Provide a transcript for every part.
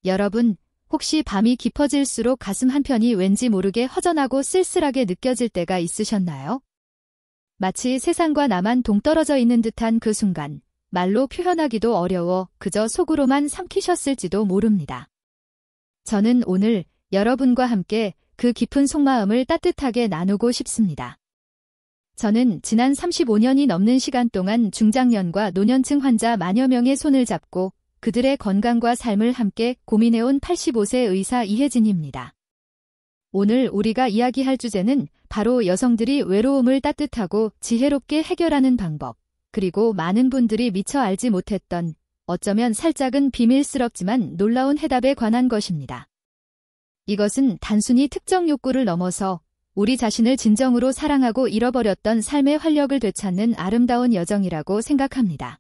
여러분, 혹시 밤이 깊어질수록 가슴 한편이 왠지 모르게 허전하고 쓸쓸하게 느껴질 때가 있으셨나요? 마치 세상과 나만 동떨어져 있는 듯한 그 순간, 말로 표현하기도 어려워 그저 속으로만 삼키셨을지도 모릅니다. 저는 오늘 여러분과 함께 그 깊은 속마음을 따뜻하게 나누고 싶습니다. 저는 지난 35년이 넘는 시간 동안 중장년과 노년층 환자 만여 명의 손을 잡고 그들의 건강과 삶을 함께 고민해온 85세 의사 이혜진입니다. 오늘 우리가 이야기할 주제는 바로 여성들이 외로움을 따뜻하고 지혜롭게 해결하는 방법, 그리고 많은 분들이 미처 알지 못했던 어쩌면 살짝은 비밀스럽지만 놀라운 해답에 관한 것입니다. 이것은 단순히 특정 욕구를 넘어서 우리 자신을 진정으로 사랑하고 잃어버렸던 삶의 활력을 되찾는 아름다운 여정이라고 생각합니다.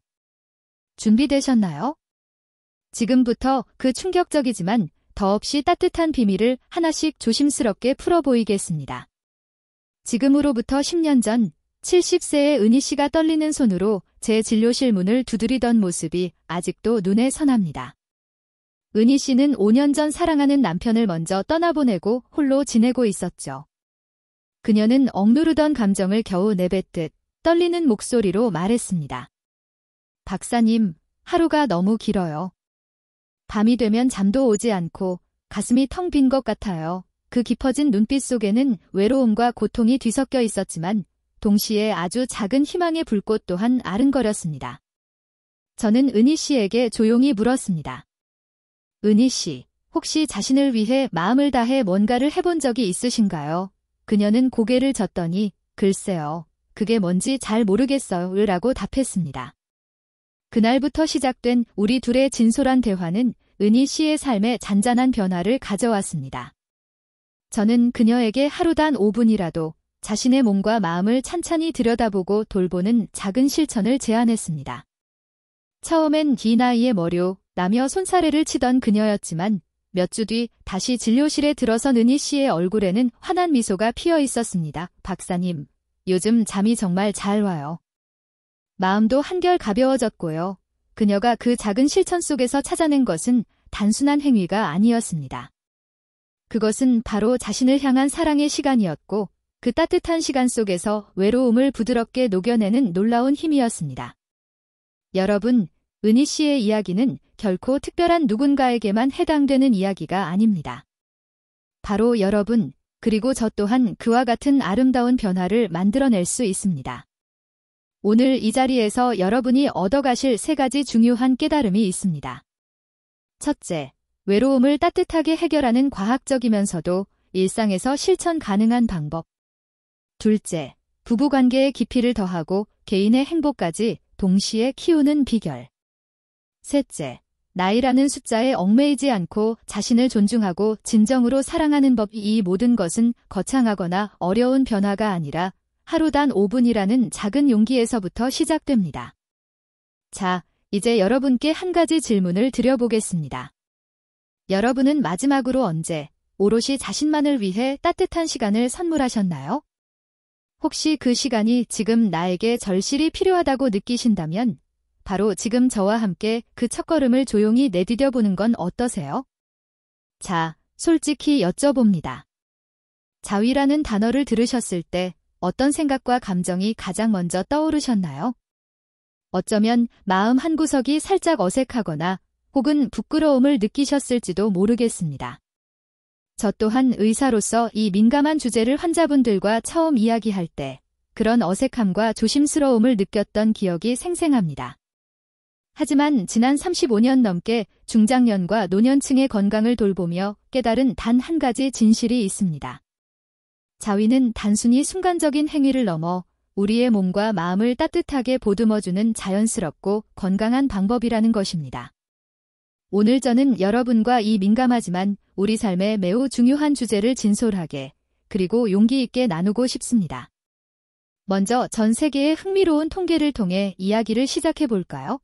준비되셨나요? 지금부터 그 충격적이지만 더없이 따뜻한 비밀을 하나씩 조심스럽게 풀어보이겠습니다. 지금으로부터 10년 전 70세의 은희 씨가 떨리는 손으로 제 진료실 문을 두드리던 모습이 아직도 눈에 선합니다. 은희 씨는 5년 전 사랑하는 남편을 먼저 떠나보내고 홀로 지내고 있었죠. 그녀는 억누르던 감정을 겨우 내뱉듯 떨리는 목소리로 말했습니다. 박사님, 하루가 너무 길어요. 밤이 되면 잠도 오지 않고 가슴이 텅 빈 것 같아요. 그 깊어진 눈빛 속에는 외로움과 고통이 뒤섞여 있었지만 동시에 아주 작은 희망의 불꽃 또한 아른거렸습니다. 저는 은희 씨에게 조용히 물었습니다. 은희 씨, 혹시 자신을 위해 마음을 다해 뭔가를 해본 적이 있으신가요? 그녀는 고개를 젓더니 글쎄요, 그게 뭔지 잘 모르겠어요 라고 답했습니다. 그날부터 시작된 우리 둘의 진솔한 대화는 은희 씨의 삶에 잔잔한 변화를 가져왔습니다. 저는 그녀에게 하루 단 5분이라도 자신의 몸과 마음을 찬찬히 들여다보고 돌보는 작은 실천을 제안했습니다. 처음엔 이 나이에 뭐료라며 손사래를 치던 그녀였지만 몇 주 뒤 다시 진료실에 들어선 은희 씨의 얼굴에는 환한 미소가 피어 있었습니다. 박사님, 요즘 잠이 정말 잘 와요. 마음도 한결 가벼워졌고요. 그녀가 그 작은 실천 속에서 찾아낸 것은 단순한 행위가 아니었습니다. 그것은 바로 자신을 향한 사랑의 시간이었고 그 따뜻한 시간 속에서 외로움을 부드럽게 녹여내는 놀라운 힘이었습니다. 여러분, 은희 씨의 이야기는 결코 특별한 누군가에게만 해당되는 이야기가 아닙니다. 바로 여러분, 그리고 저 또한 그와 같은 아름다운 변화를 만들어낼 수 있습니다. 오늘 이 자리에서 여러분이 얻어가실 3가지 중요한 깨달음이 있습니다. 첫째, 외로움을 따뜻하게 해결하는 과학적이면서도 일상에서 실천 가능한 방법. 둘째, 부부관계의 깊이를 더하고 개인의 행복까지 동시에 키우는 비결. 셋째, 나이라는 숫자에 얽매이지 않고 자신을 존중하고 진정으로 사랑하는 법. 이 모든 것은 거창하거나 어려운 변화가 아니라 하루 단 5분이라는 작은 용기에서부터 시작됩니다. 자, 이제 여러분께 한 가지 질문을 드려보겠습니다. 여러분은 마지막으로 언제 오롯이 자신만을 위해 따뜻한 시간을 선물하셨나요? 혹시 그 시간이 지금 나에게 절실히 필요하다고 느끼신다면 바로 지금 저와 함께 그 첫걸음을 조용히 내디뎌 보는 건 어떠세요? 자, 솔직히 여쭤봅니다. 자위라는 단어를 들으셨을 때 어떤 생각과 감정이 가장 먼저 떠오르셨나요? 어쩌면 마음 한구석이 살짝 어색하거나 혹은 부끄러움을 느끼셨을지도 모르겠습니다. 저 또한 의사로서 이 민감한 주제를 환자분들과 처음 이야기할 때 그런 어색함과 조심스러움을 느꼈던 기억이 생생합니다. 하지만 지난 35년 넘게 중장년과 노년층의 건강을 돌보며 깨달은 단 한 가지 진실이 있습니다. 자위는 단순히 순간적인 행위를 넘어 우리의 몸과 마음을 따뜻하게 보듬어주는 자연스럽고 건강한 방법이라는 것입니다. 오늘 저는 여러분과 이 민감하지만 우리 삶에 매우 중요한 주제를 진솔하게 그리고 용기 있게 나누고 싶습니다. 먼저 전 세계의 흥미로운 통계를 통해 이야기를 시작해 볼까요?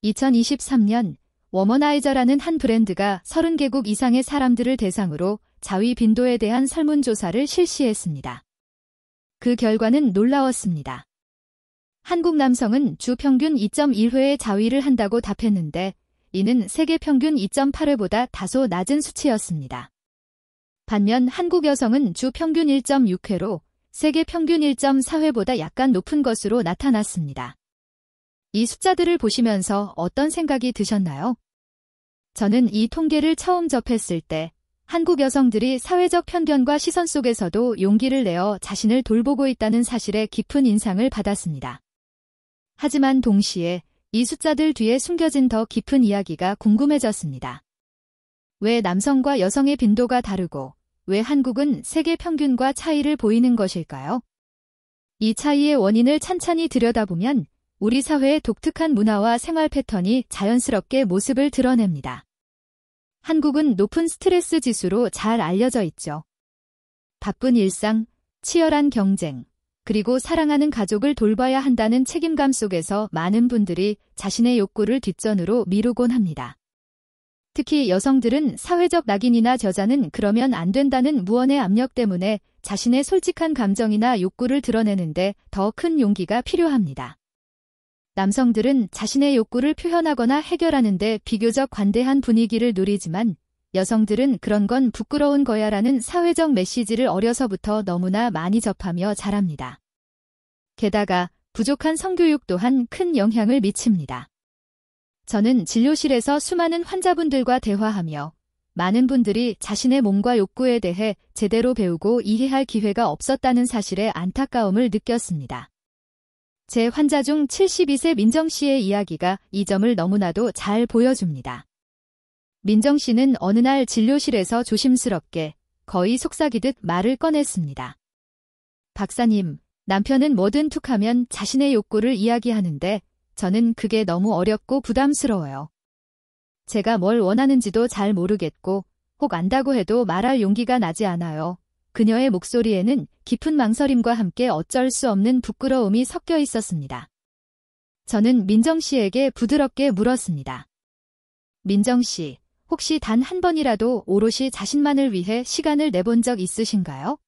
2023년 워머나이저라는 한 브랜드가 30개국 이상의 사람들을 대상으로 자위 빈도에 대한 설문조사를 실시했습니다. 그 결과는 놀라웠습니다. 한국 남성은 주 평균 2.1회의 자위를 한다고 답했는데 이는 세계 평균 2.8회보다 다소 낮은 수치였습니다. 반면 한국 여성은 주 평균 1.6회로 세계 평균 1.4회보다 약간 높은 것으로 나타났습니다. 이 숫자들을 보시면서 어떤 생각이 드셨나요? 저는 이 통계를 처음 접했을 때 한국 여성들이 사회적 편견과 시선 속에서도 용기를 내어 자신을 돌보고 있다는 사실에 깊은 인상을 받았습니다. 하지만 동시에 이 숫자들 뒤에 숨겨진 더 깊은 이야기가 궁금해졌습니다. 왜 남성과 여성의 빈도가 다르고 왜 한국은 세계 평균과 차이를 보이는 것일까요? 이 차이의 원인을 찬찬히 들여다보면 우리 사회의 독특한 문화와 생활 패턴이 자연스럽게 모습을 드러냅니다. 한국은 높은 스트레스 지수로 잘 알려져 있죠. 바쁜 일상, 치열한 경쟁, 그리고 사랑하는 가족을 돌봐야 한다는 책임감 속에서 많은 분들이 자신의 욕구를 뒷전으로 미루곤 합니다. 특히 여성들은 사회적 낙인이나 저자는 그러면 안 된다는 무언의 압력 때문에 자신의 솔직한 감정이나 욕구를 드러내는데 더 큰 용기가 필요합니다. 남성들은 자신의 욕구를 표현하거나 해결하는데 비교적 관대한 분위기를 누리지만 여성들은 그런 건 부끄러운 거야라는 사회적 메시지를 어려서부터 너무나 많이 접하며 자랍니다. 게다가 부족한 성교육 또한 큰 영향을 미칩니다. 저는 진료실에서 수많은 환자분들과 대화하며 많은 분들이 자신의 몸과 욕구에 대해 제대로 배우고 이해할 기회가 없었다는 사실에 안타까움을 느꼈습니다. 제 환자 중 72세 민정 씨의 이야기가 이 점을 너무나도 잘 보여줍니다. 민정 씨는 어느 날 진료실에서 조심스럽게 거의 속삭이듯 말을 꺼냈습니다. 박사님, 남편은 뭐든 툭하면 자신의 욕구를 이야기하는데 저는 그게 너무 어렵고 부담스러워요. 제가 뭘 원하는지도 잘 모르겠고 혹 안다고 해도 말할 용기가 나지 않아요. 그녀의 목소리에는 깊은 망설임과 함께 어쩔 수 없는 부끄러움이 섞여 있었습니다. 저는 민정 씨에게 부드럽게 물었습니다. 민정 씨, 혹시 단 한 번이라도 오롯이 자신만을 위해 시간을 내본 적 있으신가요?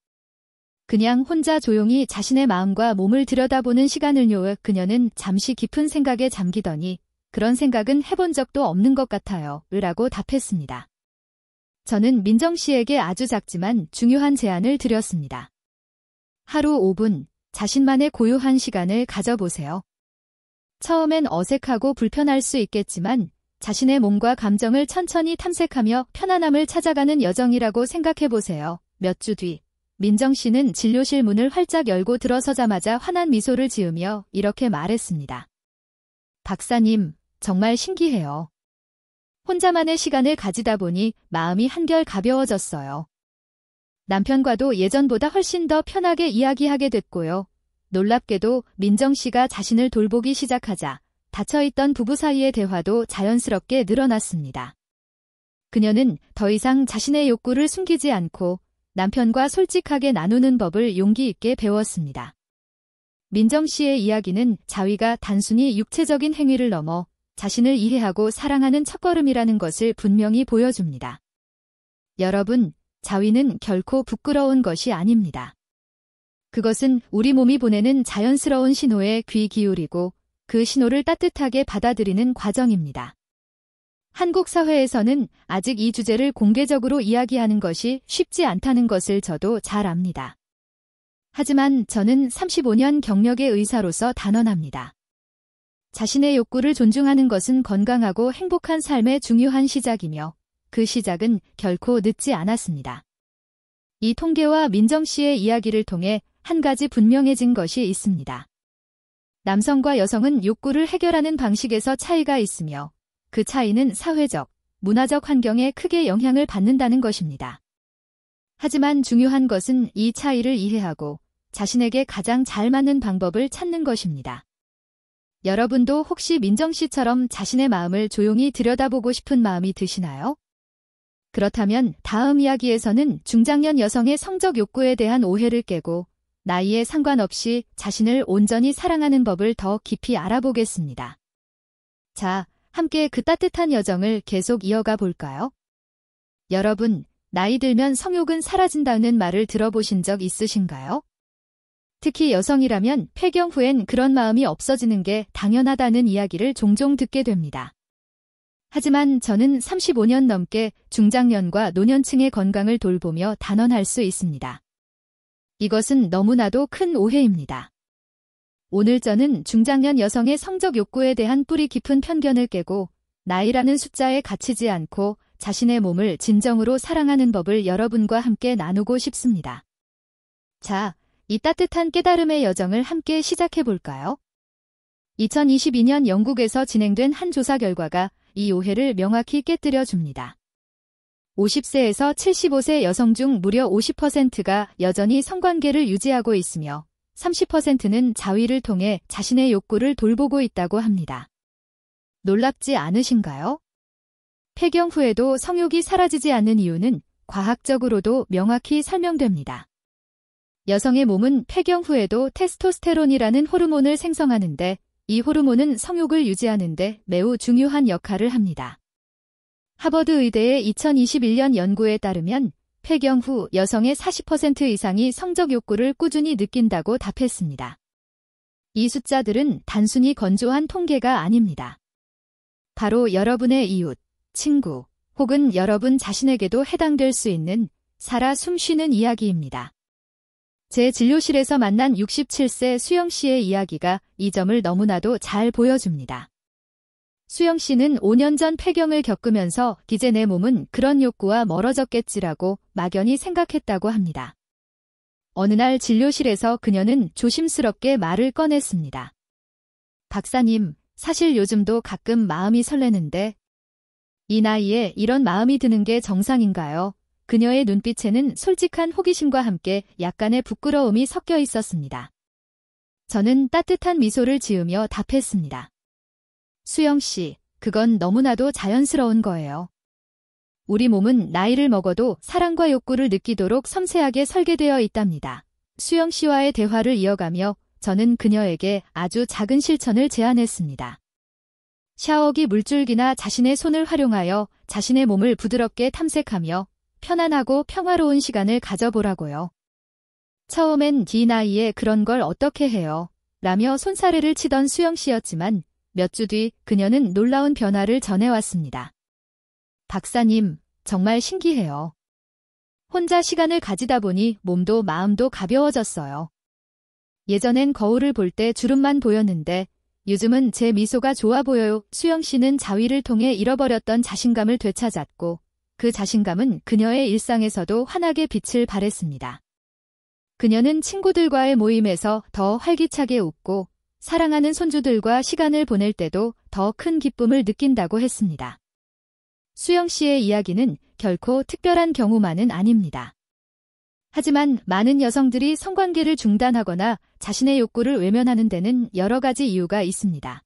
그냥 혼자 조용히 자신의 마음과 몸을 들여다보는 시간을요. 그녀는 잠시 깊은 생각에 잠기더니 그런 생각은 해본 적도 없는 것 같아요. 라고 답했습니다. 저는 민정 씨에게 아주 작지만 중요한 제안을 드렸습니다. 하루 5분, 자신만의 고요한 시간을 가져보세요. 처음엔 어색하고 불편할 수 있겠지만 자신의 몸과 감정을 천천히 탐색하며 편안함을 찾아가는 여정이라고 생각해보세요. 몇 주 뒤, 민정 씨는 진료실 문을 활짝 열고 들어서자마자 환한 미소를 지으며 이렇게 말했습니다. 박사님, 정말 신기해요. 혼자만의 시간을 가지다 보니 마음이 한결 가벼워졌어요. 남편과도 예전보다 훨씬 더 편하게 이야기하게 됐고요. 놀랍게도 민정 씨가 자신을 돌보기 시작하자 닫혀있던 부부 사이의 대화도 자연스럽게 늘어났습니다. 그녀는 더 이상 자신의 욕구를 숨기지 않고 남편과 솔직하게 나누는 법을 용기 있게 배웠습니다. 민정 씨의 이야기는 자위가 단순히 육체적인 행위를 넘어 자신을 이해하고 사랑하는 첫걸음이라는 것을 분명히 보여줍니다. 여러분, 자위는 결코 부끄러운 것이 아닙니다. 그것은 우리 몸이 보내는 자연스러운 신호에 귀 기울이고 그 신호를 따뜻하게 받아들이는 과정입니다. 한국 사회에서는 아직 이 주제를 공개적으로 이야기하는 것이 쉽지 않다는 것을 저도 잘 압니다. 하지만 저는 35년 경력의 의사로서 단언합니다. 자신의 욕구를 존중하는 것은 건강하고 행복한 삶의 중요한 시작이며 그 시작은 결코 늦지 않았습니다. 이 통계와 민정 씨의 이야기를 통해 한 가지 분명해진 것이 있습니다. 남성과 여성은 욕구를 해결하는 방식에서 차이가 있으며 그 차이는 사회적, 문화적 환경에 크게 영향을 받는다는 것입니다. 하지만 중요한 것은 이 차이를 이해하고 자신에게 가장 잘 맞는 방법을 찾는 것입니다. 여러분도 혹시 민정 씨처럼 자신의 마음을 조용히 들여다보고 싶은 마음이 드시나요? 그렇다면 다음 이야기에서는 중장년 여성의 성적 욕구에 대한 오해를 깨고 나이에 상관없이 자신을 온전히 사랑하는 법을 더 깊이 알아보겠습니다. 자, 함께 그 따뜻한 여정을 계속 이어가 볼까요? 여러분, 나이 들면 성욕은 사라진다는 말을 들어보신 적 있으신가요? 특히 여성이라면 폐경 후엔 그런 마음이 없어지는 게 당연하다는 이야기를 종종 듣게 됩니다. 하지만 저는 35년 넘게 중장년과 노년층의 건강을 돌보며 단언할 수 있습니다. 이것은 너무나도 큰 오해입니다. 오늘 저는 중장년 여성의 성적 욕구에 대한 뿌리 깊은 편견을 깨고 나이라는 숫자에 갇히지 않고 자신의 몸을 진정으로 사랑하는 법을 여러분과 함께 나누고 싶습니다. 자, 이 따뜻한 깨달음의 여정을 함께 시작해 볼까요? 2022년 영국에서 진행된 한 조사 결과가 이 오해를 명확히 깨뜨려 줍니다. 50세에서 75세 여성 중 무려 50%가 여전히 성관계를 유지하고 있으며 30%는 자위를 통해 자신의 욕구를 돌보고 있다고 합니다. 놀랍지 않으신가요? 폐경 후에도 성욕이 사라지지 않는 이유는 과학적으로도 명확히 설명됩니다. 여성의 몸은 폐경 후에도 테스토스테론이라는 호르몬을 생성하는데 이 호르몬은 성욕을 유지하는 데 매우 중요한 역할을 합니다. 하버드 의대의 2021년 연구에 따르면 폐경 후 여성의 40% 이상이 성적 욕구를 꾸준히 느낀다고 답했습니다. 이 숫자들은 단순히 건조한 통계가 아닙니다. 바로 여러분의 이웃, 친구, 혹은 여러분 자신에게도 해당될 수 있는 살아 숨쉬는 이야기입니다. 제 진료실에서 만난 67세 수영 씨의 이야기가 이 점을 너무나도 잘 보여줍니다. 수영 씨는 5년 전 폐경을 겪으면서 이제 내 몸은 그런 욕구와 멀어졌겠지라고 막연히 생각했다고 합니다. 어느 날 진료실에서 그녀는 조심스럽게 말을 꺼냈습니다. 박사님, 사실 요즘도 가끔 마음이 설레는데 이 나이에 이런 마음이 드는 게 정상인가요? 그녀의 눈빛에는 솔직한 호기심과 함께 약간의 부끄러움이 섞여 있었습니다. 저는 따뜻한 미소를 지으며 답했습니다. 수영 씨, 그건 너무나도 자연스러운 거예요. 우리 몸은 나이를 먹어도 사랑과 욕구를 느끼도록 섬세하게 설계되어 있답니다. 수영 씨와의 대화를 이어가며 저는 그녀에게 아주 작은 실천을 제안했습니다. 샤워기 물줄기나 자신의 손을 활용하여 자신의 몸을 부드럽게 탐색하며 편안하고 평화로운 시간을 가져보라고요. 처음엔 이 나이에 그런 걸 어떻게 해요? 라며 손사래를 치던 수영 씨였지만 몇 주 뒤 그녀는 놀라운 변화를 전해왔습니다. 박사님, 정말 신기해요. 혼자 시간을 가지다 보니 몸도 마음도 가벼워졌어요. 예전엔 거울을 볼 때 주름만 보였는데 요즘은 제 미소가 좋아 보여요. 수영 씨는 자위를 통해 잃어버렸던 자신감을 되찾았고 그 자신감은 그녀의 일상에서도 환하게 빛을 발했습니다. 그녀는 친구들과의 모임에서 더 활기차게 웃고 사랑하는 손주들과 시간을 보낼 때도 더 큰 기쁨을 느낀다고 했습니다. 수영 씨의 이야기는 결코 특별한 경우만은 아닙니다. 하지만 많은 여성들이 성관계를 중단하거나 자신의 욕구를 외면하는 데는 여러 가지 이유가 있습니다.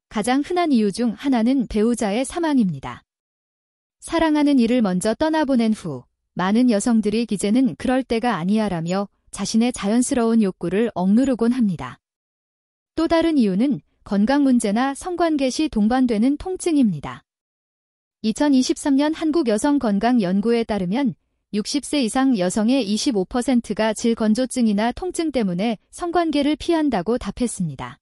가장 흔한 이유 중 하나는 배우자의 사망입니다. 사랑하는 이를 먼저 떠나보낸 후 많은 여성들이 이제는 그럴 때가 아니야라며 자신의 자연스러운 욕구를 억누르곤 합니다. 또 다른 이유는 건강 문제나 성관계 시 동반되는 통증입니다. 2023년 한국여성건강연구에 따르면 60세 이상 여성의 25%가 질건조증이나 통증 때문에 성관계를 피한다고 답했습니다.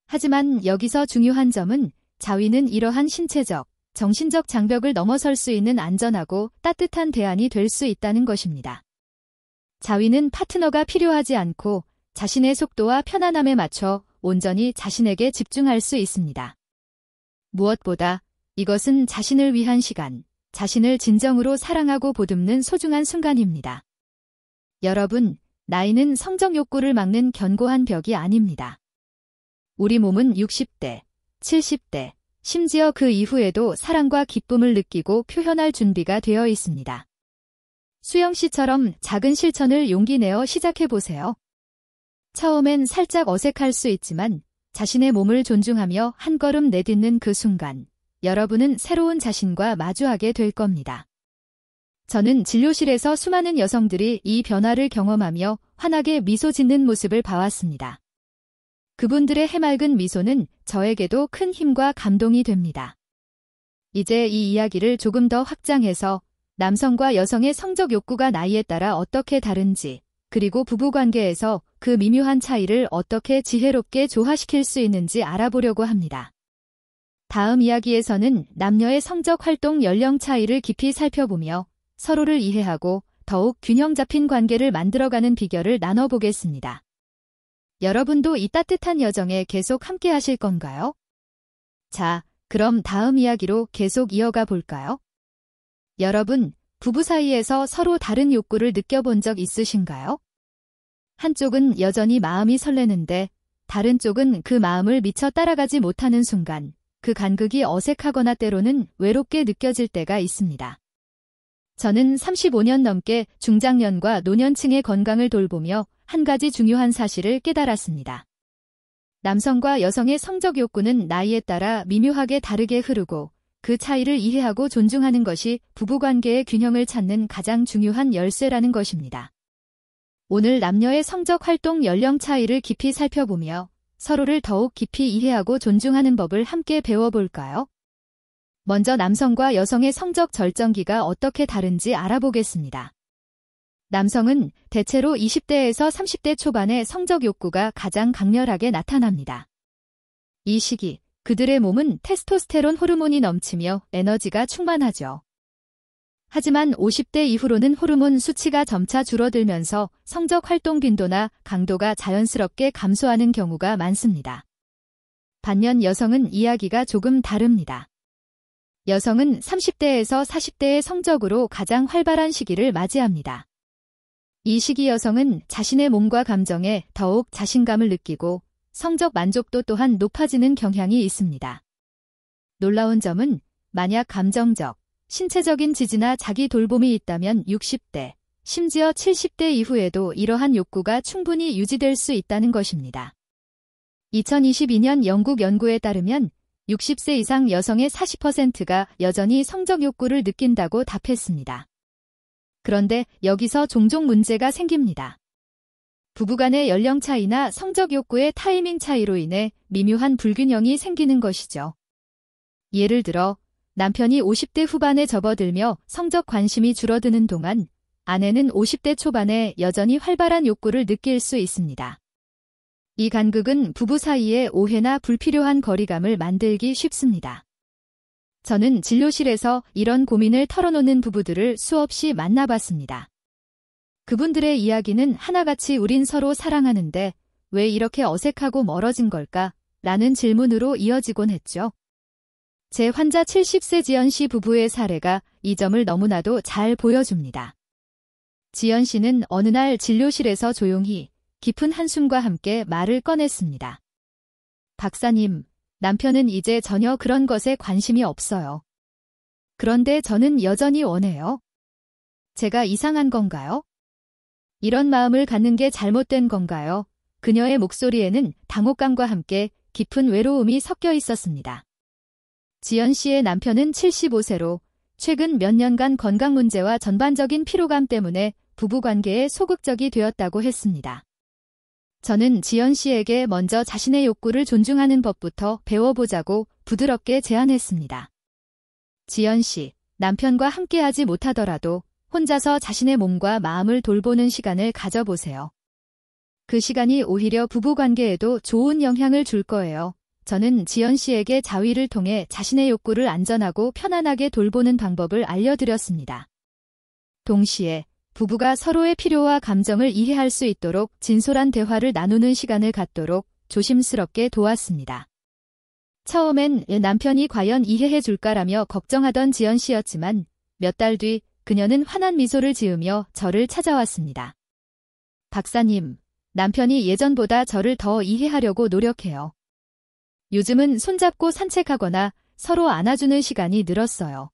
하지만 여기서 중요한 점은 자위는 이러한 신체적, 정신적 장벽을 넘어설 수 있는 안전하고 따뜻한 대안이 될 수 있다는 것입니다. 자위는 파트너가 필요하지 않고 자신의 속도와 편안함에 맞춰 온전히 자신에게 집중할 수 있습니다. 무엇보다 이것은 자신을 위한 시간, 자신을 진정으로 사랑하고 보듬는 소중한 순간입니다. 여러분, 나이는 성적 욕구를 막는 견고한 벽이 아닙니다. 우리 몸은 60대, 70대, 심지어 그 이후에도 사랑과 기쁨을 느끼고 표현할 준비가 되어 있습니다. 수영 씨처럼 작은 실천을 용기 내어 시작해보세요. 처음엔 살짝 어색할 수 있지만 자신의 몸을 존중하며 한 걸음 내딛는 그 순간, 여러분은 새로운 자신과 마주하게 될 겁니다. 저는 진료실에서 수많은 여성들이 이 변화를 경험하며 환하게 미소 짓는 모습을 봐왔습니다. 그분들의 해맑은 미소는 저에게도 큰 힘과 감동이 됩니다. 이제 이 이야기를 조금 더 확장해서 남성과 여성의 성적 욕구가 나이에 따라 어떻게 다른지, 그리고 부부관계에서 그 미묘한 차이를 어떻게 지혜롭게 조화시킬 수 있는지 알아보려고 합니다. 다음 이야기에서는 남녀의 성적 활동 연령 차이를 깊이 살펴보며 서로를 이해하고 더욱 균형 잡힌 관계를 만들어가는 비결을 나눠보겠습니다. 여러분도 이 따뜻한 여정에 계속 함께 하실 건가요? 자, 그럼 다음 이야기로 계속 이어가 볼까요? 여러분, 부부 사이에서 서로 다른 욕구를 느껴본 적 있으신가요? 한쪽은 여전히 마음이 설레는데 다른 쪽은 그 마음을 미처 따라가지 못하는 순간 그 간극이 어색하거나 때로는 외롭게 느껴질 때가 있습니다. 저는 35년 넘게 중장년과 노년층의 건강을 돌보며 한 가지 중요한 사실을 깨달았습니다. 남성과 여성의 성적 욕구는 나이에 따라 미묘하게 다르게 흐르고 그 차이를 이해하고 존중하는 것이 부부관계의 균형을 찾는 가장 중요한 열쇠라는 것입니다. 오늘 남녀의 성적 활동 연령 차이를 깊이 살펴보며 서로를 더욱 깊이 이해하고 존중하는 법을 함께 배워볼까요? 먼저 남성과 여성의 성적 절정기가 어떻게 다른지 알아보겠습니다. 남성은 대체로 20대에서 30대 초반의 성적 욕구가 가장 강렬하게 나타납니다. 이 시기, 그들의 몸은 테스토스테론 호르몬이 넘치며 에너지가 충만하죠. 하지만 50대 이후로는 호르몬 수치가 점차 줄어들면서 성적 활동 빈도나 강도가 자연스럽게 감소하는 경우가 많습니다. 반면 여성은 이야기가 조금 다릅니다. 여성은 30대에서 40대의 성적으로 가장 활발한 시기를 맞이합니다. 이 시기 여성은 자신의 몸과 감정에 더욱 자신감을 느끼고 성적 만족도 또한 높아지는 경향이 있습니다. 놀라운 점은 만약 감정적, 신체적인 지지나 자기 돌봄이 있다면 60대, 심지어 70대 이후에도 이러한 욕구가 충분히 유지될 수 있다는 것입니다. 2022년 영국 연구에 따르면 60세 이상 여성의 40%가 여전히 성적 욕구를 느낀다고 답했습니다. 그런데 여기서 종종 문제가 생깁니다. 부부간의 연령 차이나 성적 욕구의 타이밍 차이로 인해 미묘한 불균형이 생기는 것이죠. 예를 들어 남편이 50대 후반에 접어들며 성적 관심이 줄어드는 동안 아내는 50대 초반에 여전히 활발한 욕구를 느낄 수 있습니다. 이 간극은 부부 사이에 오해나 불필요한 거리감을 만들기 쉽습니다. 저는 진료실에서 이런 고민을 털어놓는 부부들을 수없이 만나봤습니다. 그분들의 이야기는 하나같이 우린 서로 사랑하는데 왜 이렇게 어색하고 멀어진 걸까? 라는 질문으로 이어지곤 했죠. 제 환자 70세 지연 씨 부부의 사례가 이 점을 너무나도 잘 보여줍니다. 지연 씨는 어느 날 진료실에서 조용히 깊은 한숨과 함께 말을 꺼냈습니다. 박사님, 남편은 이제 전혀 그런 것에 관심이 없어요. 그런데 저는 여전히 원해요. 제가 이상한 건가요? 이런 마음을 갖는 게 잘못된 건가요? 그녀의 목소리에는 당혹감과 함께 깊은 외로움이 섞여 있었습니다. 지연 씨의 남편은 75세로 최근 몇 년간 건강 문제와 전반적인 피로감 때문에 부부관계에 소극적이 되었다고 했습니다. 저는 지연 씨에게 먼저 자신의 욕구를 존중하는 법부터 배워보자고 부드럽게 제안했습니다. 지연 씨, 남편과 함께하지 못하더라도 혼자서 자신의 몸과 마음을 돌보는 시간을 가져보세요. 그 시간이 오히려 부부관계에도 좋은 영향을 줄 거예요. 저는 지연 씨에게 자위를 통해 자신의 욕구를 안전하고 편안하게 돌보는 방법을 알려드렸습니다. 동시에 부부가 서로의 필요와 감정을 이해할 수 있도록 진솔한 대화를 나누는 시간을 갖도록 조심스럽게 도왔습니다. 처음엔 남편이 과연 이해해 줄까라며 걱정하던 지연 씨였지만 몇 달 뒤 그녀는 환한 미소를 지으며 저를 찾아왔습니다. 박사님, 남편이 예전보다 저를 더 이해하려고 노력해요. 요즘은 손잡고 산책하거나 서로 안아주는 시간이 늘었어요.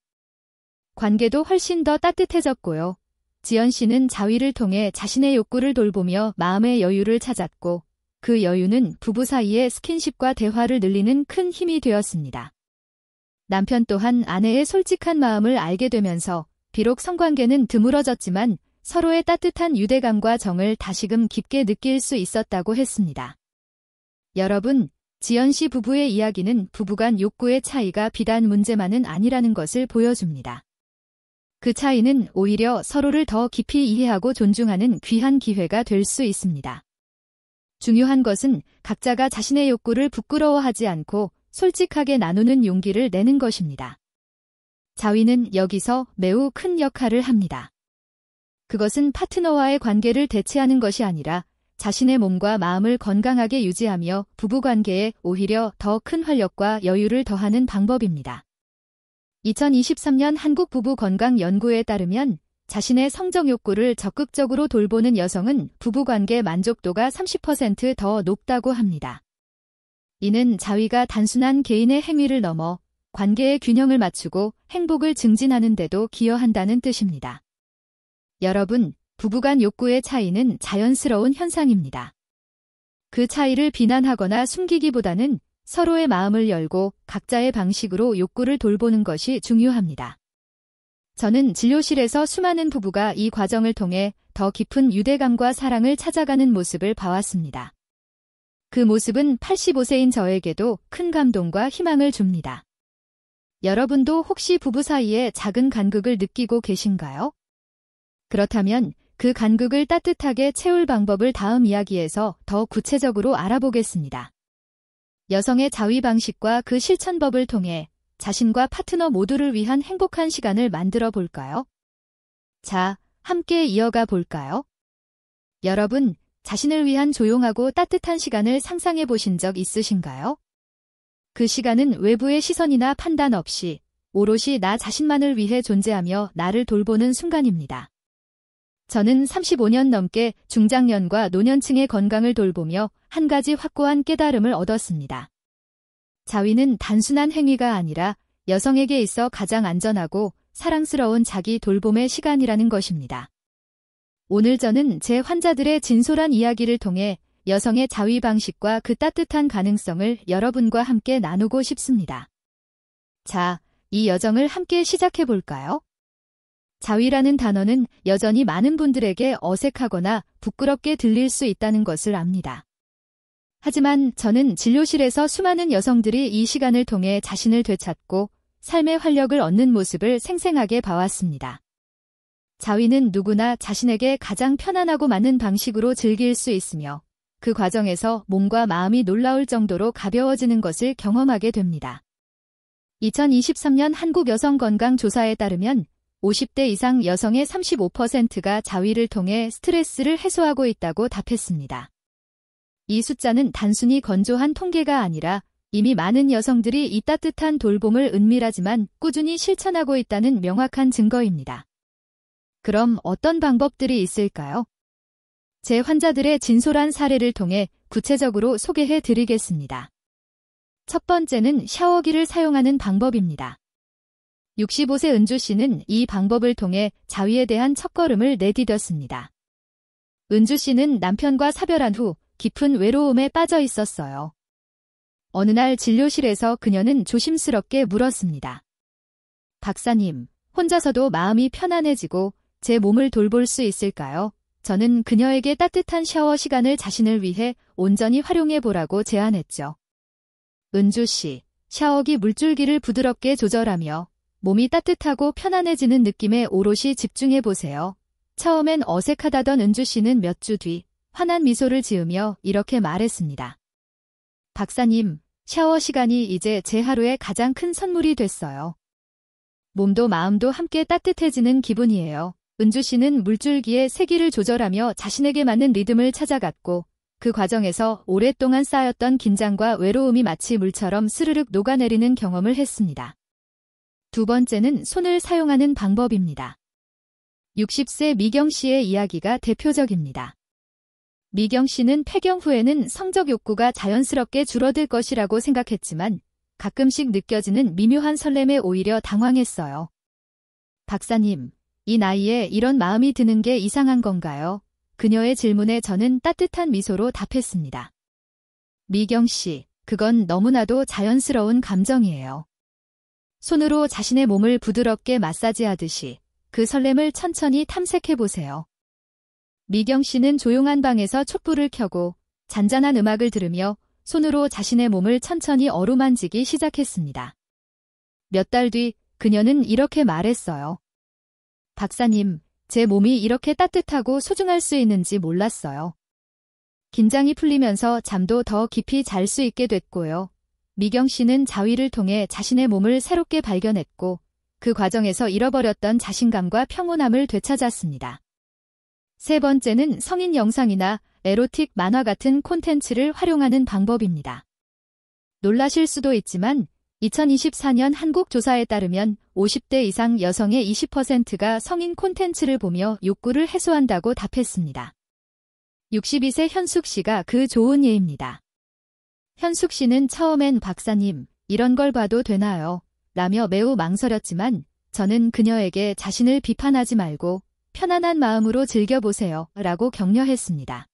관계도 훨씬 더 따뜻해졌고요. 지연 씨는 자위를 통해 자신의 욕구를 돌보며 마음의 여유를 찾았고 그 여유는 부부 사이의 스킨십과 대화를 늘리는 큰 힘이 되었습니다. 남편 또한 아내의 솔직한 마음을 알게 되면서 비록 성관계는 드물어졌지만 서로의 따뜻한 유대감과 정을 다시금 깊게 느낄 수 있었다고 했습니다. 여러분, 지연 씨 부부의 이야기는 부부간 욕구의 차이가 비단 문제만은 아니라는 것을 보여줍니다. 그 차이는 오히려 서로를 더 깊이 이해하고 존중하는 귀한 기회가 될 수 있습니다. 중요한 것은 각자가 자신의 욕구를 부끄러워하지 않고 솔직하게 나누는 용기를 내는 것입니다. 자위는 여기서 매우 큰 역할을 합니다. 그것은 파트너와의 관계를 대체하는 것이 아니라 자신의 몸과 마음을 건강하게 유지하며 부부관계에 오히려 더 큰 활력과 여유를 더하는 방법입니다. 2023년 한국 부부 건강 연구에 따르면 자신의 성적 욕구를 적극적으로 돌보는 여성은 부부관계 만족도가 30% 더 높다고 합니다. 이는 자위가 단순한 개인의 행위를 넘어 관계의 균형을 맞추고 행복을 증진하는 데도 기여한다는 뜻입니다. 여러분, 부부간 욕구의 차이는 자연스러운 현상입니다. 그 차이를 비난하거나 숨기기보다는 서로의 마음을 열고 각자의 방식으로 욕구를 돌보는 것이 중요합니다. 저는 진료실에서 수많은 부부가 이 과정을 통해 더 깊은 유대감과 사랑을 찾아가는 모습을 봐왔습니다. 그 모습은 85세인 저에게도 큰 감동과 희망을 줍니다. 여러분도 혹시 부부 사이에 작은 간극을 느끼고 계신가요? 그렇다면 그 간극을 따뜻하게 채울 방법을 다음 이야기에서 더 구체적으로 알아보겠습니다. 여성의 자위 방식과 그 실천법을 통해 자신과 파트너 모두를 위한 행복한 시간을 만들어 볼까요? 자, 함께 이어가 볼까요? 여러분, 자신을 위한 조용하고 따뜻한 시간을 상상해 보신 적 있으신가요? 그 시간은 외부의 시선이나 판단 없이 오롯이 나 자신만을 위해 존재하며 나를 돌보는 순간입니다. 저는 35년 넘게 중장년과 노년층의 건강을 돌보며 한 가지 확고한 깨달음을 얻었습니다. 자위는 단순한 행위가 아니라 여성에게 있어 가장 안전하고 사랑스러운 자기 돌봄의 시간이라는 것입니다. 오늘 저는 제 환자들의 진솔한 이야기를 통해 여성의 자위 방식과 그 따뜻한 가능성을 여러분과 함께 나누고 싶습니다. 자, 이 여정을 함께 시작해 볼까요? 자위라는 단어는 여전히 많은 분들에게 어색하거나 부끄럽게 들릴 수 있다는 것을 압니다. 하지만 저는 진료실에서 수많은 여성들이 이 시간을 통해 자신을 되찾고 삶의 활력을 얻는 모습을 생생하게 봐왔습니다. 자위는 누구나 자신에게 가장 편안하고 맞는 방식으로 즐길 수 있으며 그 과정에서 몸과 마음이 놀라울 정도로 가벼워지는 것을 경험하게 됩니다. 2023년 한국 여성 건강 조사에 따르면 50대 이상 여성의 35%가 자위를 통해 스트레스를 해소하고 있다고 답했습니다. 이 숫자는 단순히 건조한 통계가 아니라 이미 많은 여성들이 이 따뜻한 돌봄을 은밀하지만 꾸준히 실천하고 있다는 명확한 증거입니다. 그럼 어떤 방법들이 있을까요? 제 환자들의 진솔한 사례를 통해 구체적으로 소개해 드리겠습니다. 첫 번째는 샤워기를 사용하는 방법입니다. 65세 은주 씨는 이 방법을 통해 자위에 대한 첫걸음을 내디뎠습니다. 은주 씨는 남편과 사별한 후 깊은 외로움에 빠져 있었어요. 어느 날 진료실에서 그녀는 조심스럽게 물었습니다. 박사님, 혼자서도 마음이 편안해지고 제 몸을 돌볼 수 있을까요? 저는 그녀에게 따뜻한 샤워 시간을 자신을 위해 온전히 활용해 보라고 제안했죠. 은주 씨, 샤워기 물줄기를 부드럽게 조절하며 몸이 따뜻하고 편안해지는 느낌에 오롯이 집중해 보세요. 처음엔 어색하다던 은주 씨는 몇 주 뒤 환한 미소를 지으며 이렇게 말했습니다. 박사님, 샤워 시간이 이제 제 하루의 가장 큰 선물이 됐어요. 몸도 마음도 함께 따뜻해지는 기분이에요. 은주 씨는 물줄기의 세기를 조절하며 자신에게 맞는 리듬을 찾아갔고 그 과정에서 오랫동안 쌓였던 긴장과 외로움이 마치 물처럼 스르륵 녹아내리는 경험을 했습니다. 두 번째는 손을 사용하는 방법입니다. 60세 미경 씨의 이야기가 대표적입니다. 미경 씨는 폐경 후에는 성적 욕구가 자연스럽게 줄어들 것이라고 생각했지만 가끔씩 느껴지는 미묘한 설렘에 오히려 당황했어요. 박사님, 이 나이에 이런 마음이 드는 게 이상한 건가요? 그녀의 질문에 저는 따뜻한 미소로 답했습니다. 미경 씨, 그건 너무나도 자연스러운 감정이에요. 손으로 자신의 몸을 부드럽게 마사지하듯이 그 설렘을 천천히 탐색해보세요. 미경 씨는 조용한 방에서 촛불을 켜고 잔잔한 음악을 들으며 손으로 자신의 몸을 천천히 어루만지기 시작했습니다. 몇 달 뒤 그녀는 이렇게 말했어요. 박사님, 제 몸이 이렇게 따뜻하고 소중할 수 있는지 몰랐어요. 긴장이 풀리면서 잠도 더 깊이 잘 수 있게 됐고요. 미경 씨는 자위를 통해 자신의 몸을 새롭게 발견했고 그 과정에서 잃어버렸던 자신감과 평온함을 되찾았습니다. 세 번째는 성인 영상이나 에로틱 만화 같은 콘텐츠를 활용하는 방법입니다. 놀라실 수도 있지만 2024년 한국 조사에 따르면 50대 이상 여성의 20%가 성인 콘텐츠를 보며 욕구를 해소한다고 답했습니다. 62세 현숙 씨가 그 좋은 예입니다. 현숙 씨는 처음엔 박사님, 이런 걸 봐도 되나요? 라며 매우 망설였지만 저는 그녀에게 자신을 비판하지 말고 편안한 마음으로 즐겨보세요 라고 격려했습니다.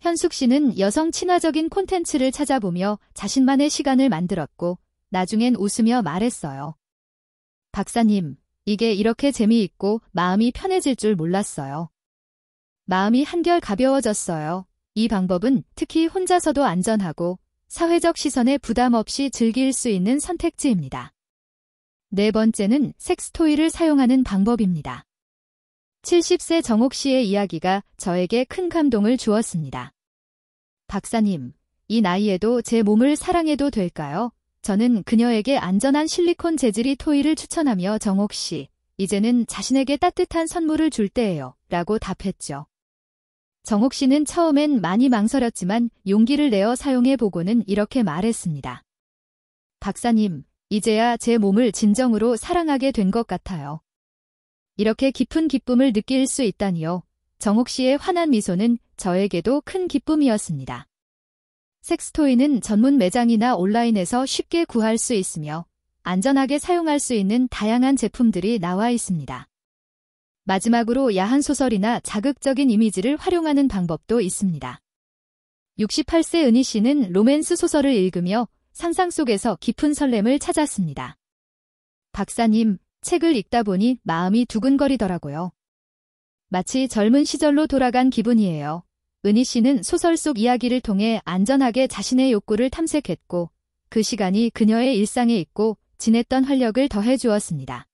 현숙 씨는 여성 친화적인 콘텐츠를 찾아보며 자신만의 시간을 만들었고 나중엔 웃으며 말했어요. 박사님, 이게 이렇게 재미있고 마음이 편해질 줄 몰랐어요. 마음이 한결 가벼워졌어요. 이 방법은 특히 혼자서도 안전하고 사회적 시선에 부담 없이 즐길 수 있는 선택지입니다. 네 번째는 섹스토이를 사용하는 방법입니다. 70세 정옥 씨의 이야기가 저에게 큰 감동을 주었습니다. 박사님, 이 나이에도 제 몸을 사랑해도 될까요? 저는 그녀에게 안전한 실리콘 재질의 토이를 추천하며 정옥 씨, 이제는 자신에게 따뜻한 선물을 줄 때예요. 라고 답했죠. 정옥 씨는 처음엔 많이 망설였지만 용기를 내어 사용해보고는 이렇게 말했습니다. 박사님, 이제야 제 몸을 진정으로 사랑하게 된 것 같아요. 이렇게 깊은 기쁨을 느낄 수 있다니요. 정옥 씨의 환한 미소는 저에게도 큰 기쁨이었습니다. 섹스토이는 전문 매장이나 온라인에서 쉽게 구할 수 있으며 안전하게 사용할 수 있는 다양한 제품들이 나와 있습니다. 마지막으로 야한 소설이나 자극적인 이미지를 활용하는 방법도 있습니다. 68세 은희 씨는 로맨스 소설을 읽으며 상상 속에서 깊은 설렘을 찾았습니다. 박사님, 책을 읽다 보니 마음이 두근거리더라고요. 마치 젊은 시절로 돌아간 기분이에요. 은희 씨는 소설 속 이야기를 통해 안전하게 자신의 욕구를 탐색했고 그 시간이 그녀의 일상에 있고 지냈던 활력을 더해 주었습니다.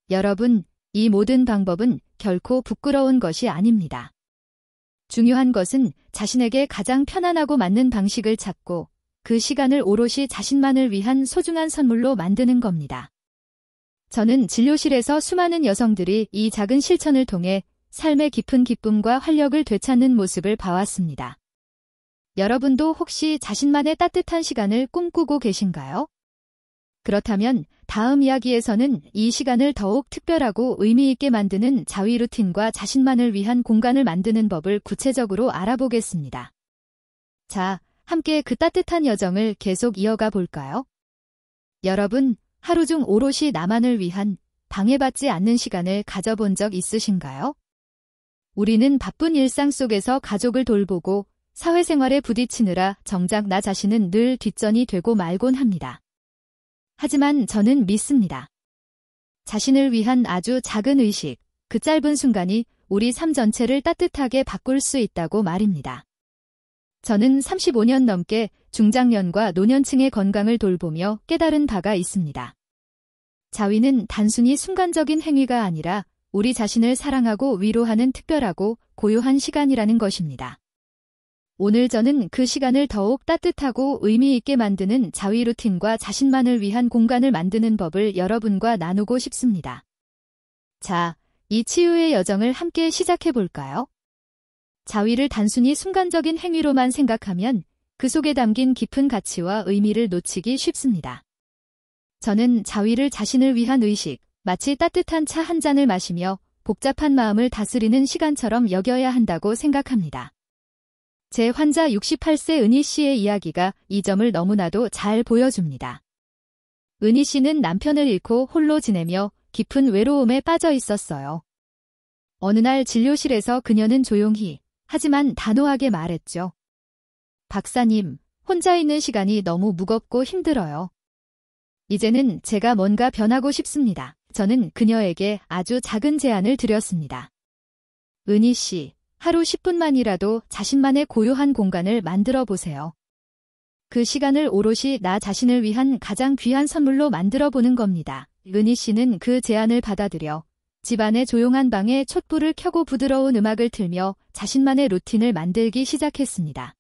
여러분, 이 모든 방법은 결코 부끄러운 것이 아닙니다. 중요한 것은 자신에게 가장 편안하고 맞는 방식을 찾고 그 시간을 오롯이 자신만을 위한 소중한 선물로 만드는 겁니다. 저는 진료실에서 수많은 여성들이 이 작은 실천을 통해 삶의 깊은 기쁨과 활력을 되찾는 모습을 봐왔습니다. 여러분도 혹시 자신만의 따뜻한 시간을 꿈꾸고 계신가요? 그렇다면 다음 이야기에서는 이 시간을 더욱 특별하고 의미 있게 만드는 자위 루틴과 자신만을 위한 공간을 만드는 법을 구체적으로 알아보겠습니다. 자, 함께 그 따뜻한 여정을 계속 이어가 볼까요? 여러분, 하루 중 오롯이 나만을 위한 방해받지 않는 시간을 가져본 적 있으신가요? 우리는 바쁜 일상 속에서 가족을 돌보고 사회생활에 부딪히느라 정작 나 자신은 늘 뒷전이 되고 말곤 합니다. 하지만 저는 믿습니다. 자신을 위한 아주 작은 의식, 그 짧은 순간이 우리 삶 전체를 따뜻하게 바꿀 수 있다고 말입니다. 저는 35년 넘게 중장년과 노년층의 건강을 돌보며 깨달은 바가 있습니다. 자위는 단순히 순간적인 행위가 아니라 우리 자신을 사랑하고 위로하는 특별하고 고요한 시간이라는 것입니다. 오늘 저는 그 시간을 더욱 따뜻하고 의미 있게 만드는 자위 루틴과 자신만을 위한 공간을 만드는 법을 여러분과 나누고 싶습니다. 자, 이 치유의 여정을 함께 시작해 볼까요? 자위를 단순히 순간적인 행위로만 생각하면 그 속에 담긴 깊은 가치와 의미를 놓치기 쉽습니다. 저는 자위를 자신을 위한 의식, 마치 따뜻한 차 한 잔을 마시며 복잡한 마음을 다스리는 시간처럼 여겨야 한다고 생각합니다. 제 환자 68세 은희 씨의 이야기가 이 점을 너무나도 잘 보여줍니다. 은희 씨는 남편을 잃고 홀로 지내며 깊은 외로움에 빠져 있었어요. 어느 날 진료실에서 그녀는 조용히, 하지만 단호하게 말했죠. 박사님, 혼자 있는 시간이 너무 무겁고 힘들어요. 이제는 제가 뭔가 변하고 싶습니다. 저는 그녀에게 아주 작은 제안을 드렸습니다. 은희 씨, 하루 10분만이라도 자신만의 고요한 공간을 만들어 보세요. 그 시간을 오롯이 나 자신을 위한 가장 귀한 선물로 만들어 보는 겁니다. 은희 씨는 그 제안을 받아들여 집안의 조용한 방에 촛불을 켜고 부드러운 음악을 틀며 자신만의 루틴을 만들기 시작했습니다.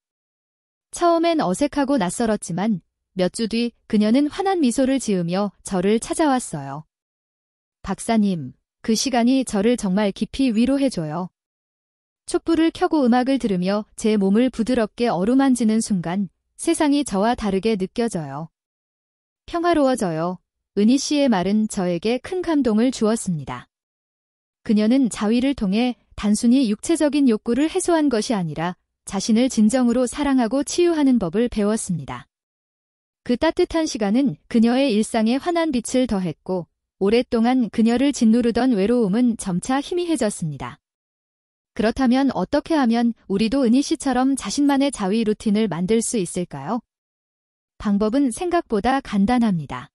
처음엔 어색하고 낯설었지만 몇 주 뒤 그녀는 환한 미소를 지으며 저를 찾아왔어요. 박사님, 그 시간이 저를 정말 깊이 위로해줘요. 촛불을 켜고 음악을 들으며 제 몸을 부드럽게 어루만지는 순간 세상이 저와 다르게 느껴져요. 평화로워져요. 은희 씨의 말은 저에게 큰 감동을 주었습니다. 그녀는 자위를 통해 단순히 육체적인 욕구를 해소한 것이 아니라 자신을 진정으로 사랑하고 치유하는 법을 배웠습니다. 그 따뜻한 시간은 그녀의 일상에 환한 빛을 더했고 오랫동안 그녀를 짓누르던 외로움은 점차 희미해졌습니다. 그렇다면 어떻게 하면 우리도 은희 씨처럼 자신만의 자위 루틴을 만들 수 있을까요? 방법은 생각보다 간단합니다.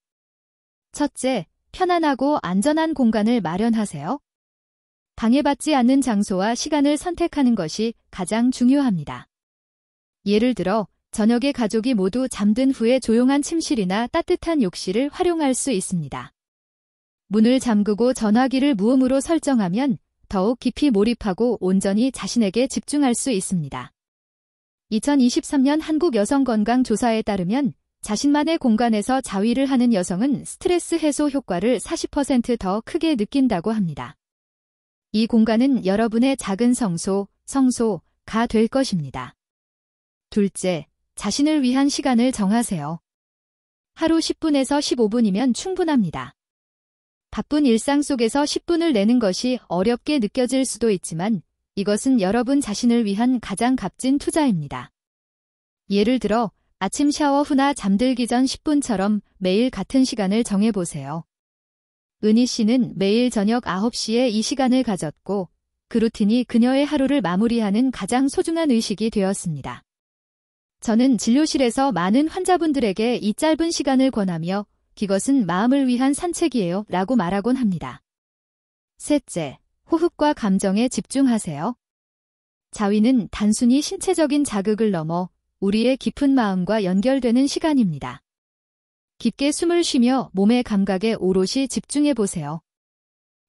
첫째, 편안하고 안전한 공간을 마련하세요. 방해받지 않는 장소와 시간을 선택하는 것이 가장 중요합니다. 예를 들어, 저녁에 가족이 모두 잠든 후에 조용한 침실이나 따뜻한 욕실을 활용할 수 있습니다. 문을 잠그고 전화기를 무음으로 설정하면 더욱 깊이 몰입하고 온전히 자신에게 집중할 수 있습니다. 2023년 한국 여성건강조사에 따르면 자신만의 공간에서 자위를 하는 여성은 스트레스 해소 효과를 40% 더 크게 느낀다고 합니다. 이 공간은 여러분의 작은 성소가 될 것입니다. 둘째, 자신을 위한 시간을 정하세요. 하루 10분에서 15분이면 충분합니다. 바쁜 일상 속에서 10분을 내는 것이 어렵게 느껴질 수도 있지만 이것은 여러분 자신을 위한 가장 값진 투자입니다. 예를 들어 아침 샤워 후나 잠들기 전 10분처럼 매일 같은 시간을 정해보세요. 은희 씨는 매일 저녁 9시에 이 시간을 가졌고 그 루틴이 그녀의 하루를 마무리하는 가장 소중한 의식이 되었습니다. 저는 진료실에서 많은 환자분들에게 이 짧은 시간을 권하며 이것은 마음을 위한 산책이에요 라고 말하곤 합니다. 셋째, 호흡과 감정에 집중하세요. 자위는 단순히 신체적인 자극을 넘어 우리의 깊은 마음과 연결되는 시간입니다. 깊게 숨을 쉬며 몸의 감각에 오롯이 집중해 보세요.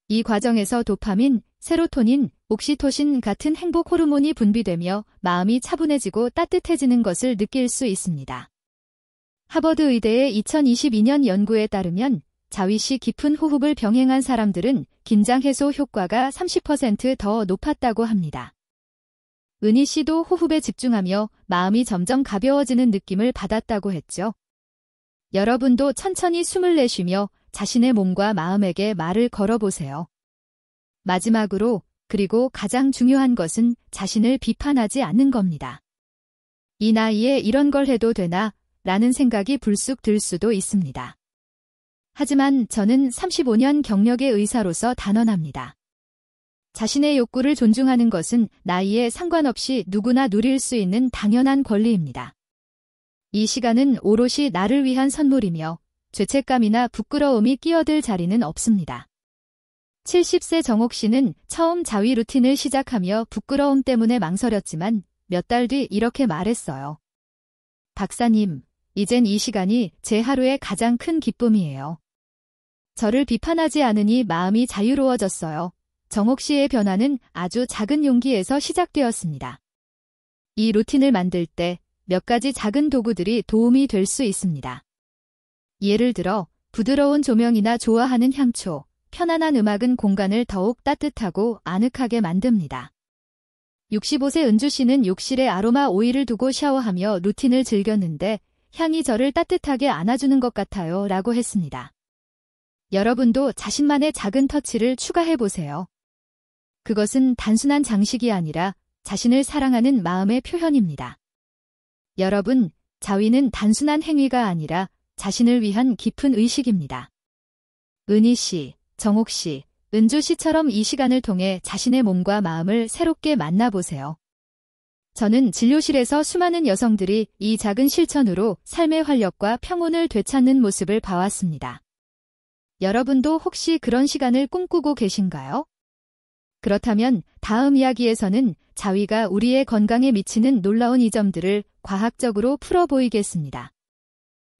이 과정에서 도파민, 세로토닌, 옥시토신 같은 행복 호르몬이 분비되며 마음이 차분해지고 따뜻해지는 것을 느낄 수 있습니다. 하버드 의대의 2022년 연구에 따르면 자위 시 깊은 호흡을 병행한 사람들은 긴장 해소 효과가 30% 더 높았다고 합니다. 은희 씨도 호흡에 집중하며 마음이 점점 가벼워지는 느낌을 받았다고 했죠. 여러분도 천천히 숨을 내쉬며 자신의 몸과 마음에게 말을 걸어보세요. 마지막으로, 그리고 가장 중요한 것은 자신을 비판하지 않는 겁니다. 이 나이에 이런 걸 해도 되나? 라는 생각이 불쑥 들 수도 있습니다. 하지만 저는 35년 경력의 의사로서 단언합니다. 자신의 욕구를 존중하는 것은 나이에 상관없이 누구나 누릴 수 있는 당연한 권리입니다. 이 시간은 오롯이 나를 위한 선물이며 죄책감이나 부끄러움이 끼어들 자리는 없습니다. 70세 정옥 씨는 처음 자위 루틴을 시작하며 부끄러움 때문에 망설였지만 몇 달 뒤 이렇게 말했어요. 박사님, 이젠 이 시간이 제 하루의 가장 큰 기쁨이에요. 저를 비판하지 않으니 마음이 자유로워졌어요. 정옥 씨의 변화는 아주 작은 용기에서 시작되었습니다. 이 루틴을 만들 때 몇 가지 작은 도구들이 도움이 될 수 있습니다. 예를 들어 부드러운 조명이나 좋아하는 향초, 편안한 음악은 공간을 더욱 따뜻하고 아늑하게 만듭니다. 65세 은주 씨는 욕실에 아로마 오일을 두고 샤워하며 루틴을 즐겼는데 향이 저를 따뜻하게 안아주는 것 같아요 라고 했습니다. 여러분도 자신만의 작은 터치를 추가해보세요. 그것은 단순한 장식이 아니라 자신을 사랑하는 마음의 표현입니다. 여러분, 자위는 단순한 행위가 아니라 자신을 위한 깊은 의식입니다. 은희 씨, 정옥 씨, 은주 씨처럼 이 시간을 통해 자신의 몸과 마음을 새롭게 만나보세요. 저는 진료실에서 수많은 여성들이 이 작은 실천으로 삶의 활력과 평온을 되찾는 모습을 봐왔습니다. 여러분도 혹시 그런 시간을 꿈꾸고 계신가요? 그렇다면 다음 이야기에서는 자위가 우리의 건강에 미치는 놀라운 이점들을 과학적으로 풀어보이겠습니다.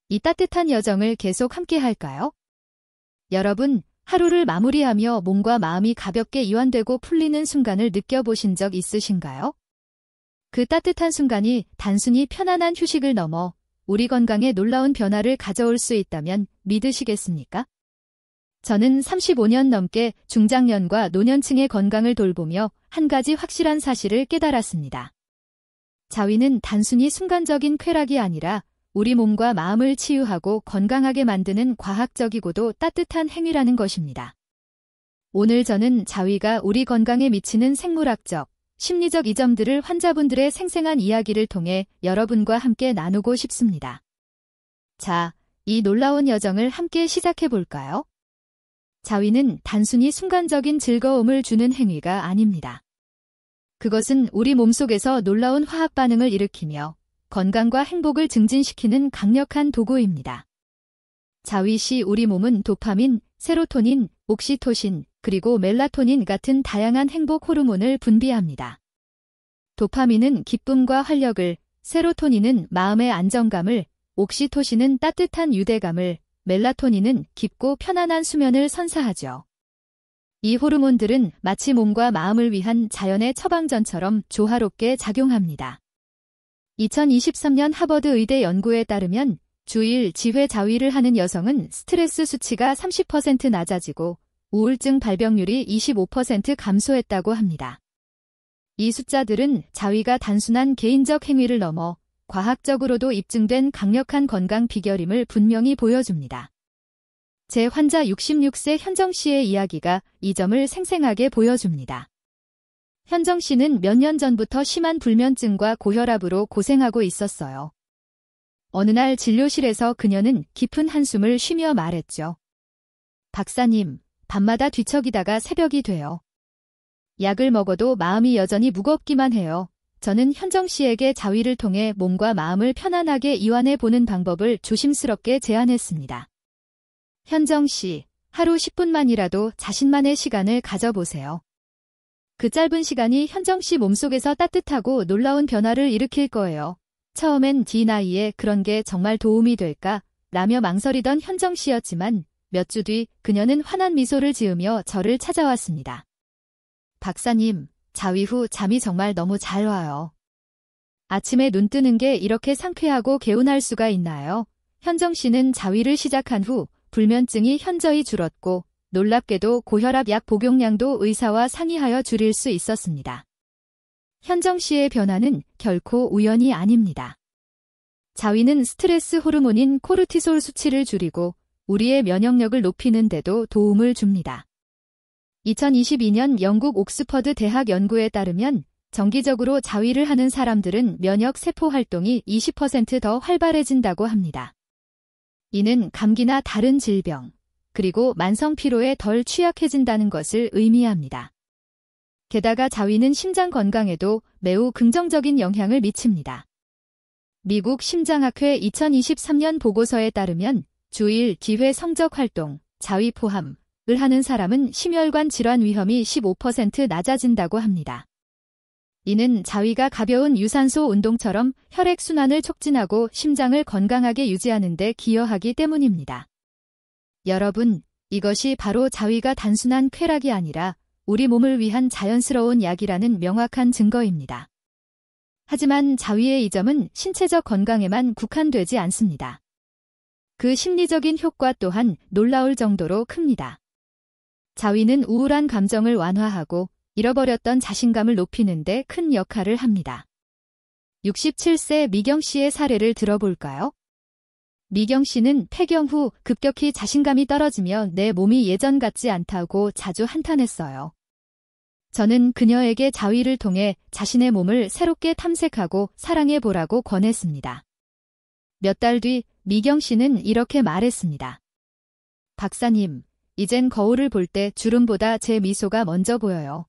이 따뜻한 여정을 계속 함께 할까요? 여러분, 하루를 마무리하며 몸과 마음이 가볍게 이완되고 풀리는 순간을 느껴보신 적 있으신가요? 그 따뜻한 순간이 단순히 편안한 휴식을 넘어 우리 건강에 놀라운 변화를 가져올 수 있다면 믿으시겠습니까? 저는 35년 넘게 중장년과 노년층의 건강을 돌보며 한 가지 확실한 사실을 깨달았습니다. 자위는 단순히 순간적인 쾌락이 아니라 우리 몸과 마음을 치유하고 건강하게 만드는 과학적이고도 따뜻한 행위라는 것입니다. 오늘 저는 자위가 우리 건강에 미치는 생물학적, 심리적 이점들을 환자분들의 생생한 이야기를 통해 여러분과 함께 나누고 싶습니다. 자, 이 놀라운 여정을 함께 시작해 볼까요? 자위는 단순히 순간적인 즐거움을 주는 행위가 아닙니다. 그것은 우리 몸속에서 놀라운 화학 반응을 일으키며 건강과 행복을 증진시키는 강력한 도구입니다. 자위 시 우리 몸은 도파민, 세로토닌, 옥시토신, 그리고 멜라토닌 같은 다양한 행복 호르몬을 분비합니다. 도파민은 기쁨과 활력을, 세로토닌은 마음의 안정감을, 옥시토신은 따뜻한 유대감을, 멜라토닌은 깊고 편안한 수면을 선사하죠. 이 호르몬들은 마치 몸과 마음을 위한 자연의 처방전처럼 조화롭게 작용합니다. 2023년 하버드 의대 연구에 따르면 주일 지회 자위를 하는 여성은 스트레스 수치가 30% 낮아지고 우울증 발병률이 25% 감소했다고 합니다. 이 숫자들은 자위가 단순한 개인적 행위를 넘어 과학적으로도 입증된 강력한 건강 비결임을 분명히 보여줍니다. 제 환자 66세 현정 씨의 이야기가 이 점을 생생하게 보여줍니다. 현정 씨는 몇 년 전부터 심한 불면증과 고혈압으로 고생하고 있었어요. 어느 날 진료실에서 그녀는 깊은 한숨을 쉬며 말했죠. 박사님, 밤마다 뒤척이다가 새벽이 돼요. 약을 먹어도 마음이 여전히 무겁기만 해요. 저는 현정 씨에게 자위를 통해 몸과 마음을 편안하게 이완해 보는 방법을 조심스럽게 제안했습니다. 현정 씨, 하루 10분만이라도 자신만의 시간을 가져보세요. 그 짧은 시간이 현정 씨 몸속에서 따뜻하고 놀라운 변화를 일으킬 거예요. 처음엔 나이에 그런 게 정말 도움이 될까? 라며 망설이던 현정 씨였지만 몇 주 뒤 그녀는 환한 미소를 지으며 저를 찾아왔습니다. 박사님, 자위 후 잠이 정말 너무 잘 와요. 아침에 눈 뜨는 게 이렇게 상쾌하고 개운할 수가 있나요? 현정 씨는 자위를 시작한 후 불면증이 현저히 줄었고 놀랍게도 고혈압 약 복용량도 의사와 상의하여 줄일 수 있었습니다. 현정 씨의 변화는 결코 우연이 아닙니다. 자위는 스트레스 호르몬인 코르티솔 수치를 줄이고 우리의 면역력을 높이는 데도 도움을 줍니다. 2022년 영국 옥스퍼드 대학 연구에 따르면 정기적으로 자위를 하는 사람들은 면역 세포 활동이 20% 더 활발해진다고 합니다. 이는 감기나 다른 질병, 그리고 만성 피로에 덜 취약해진다는 것을 의미합니다. 게다가 자위는 심장 건강에도 매우 긍정적인 영향을 미칩니다. 미국 심장학회 2023년 보고서에 따르면 주일 기회 성적 활동, 자위 포함을 하는 사람은 심혈관 질환 위험이 15% 낮아진다고 합니다. 이는 자위가 가벼운 유산소 운동처럼 혈액순환을 촉진하고 심장을 건강하게 유지하는 데 기여하기 때문입니다. 여러분, 이것이 바로 자위가 단순한 쾌락이 아니라 우리 몸을 위한 자연스러운 약이라는 명확한 증거입니다. 하지만 자위의 이 점은 신체적 건강에만 국한되지 않습니다. 그 심리적인 효과 또한 놀라울 정도로 큽니다. 자위는 우울한 감정을 완화하고 잃어버렸던 자신감을 높이는 데 큰 역할을 합니다. 67세 미경 씨의 사례를 들어볼까요? 미경 씨는 폐경 후 급격히 자신감이 떨어지며 내 몸이 예전 같지 않다고 자주 한탄했어요. 저는 그녀에게 자위를 통해 자신의 몸을 새롭게 탐색하고 사랑해보라고 권했습니다. 몇 달 뒤 미경 씨는 이렇게 말했습니다. 박사님, 이젠 거울을 볼 때 주름보다 제 미소가 먼저 보여요.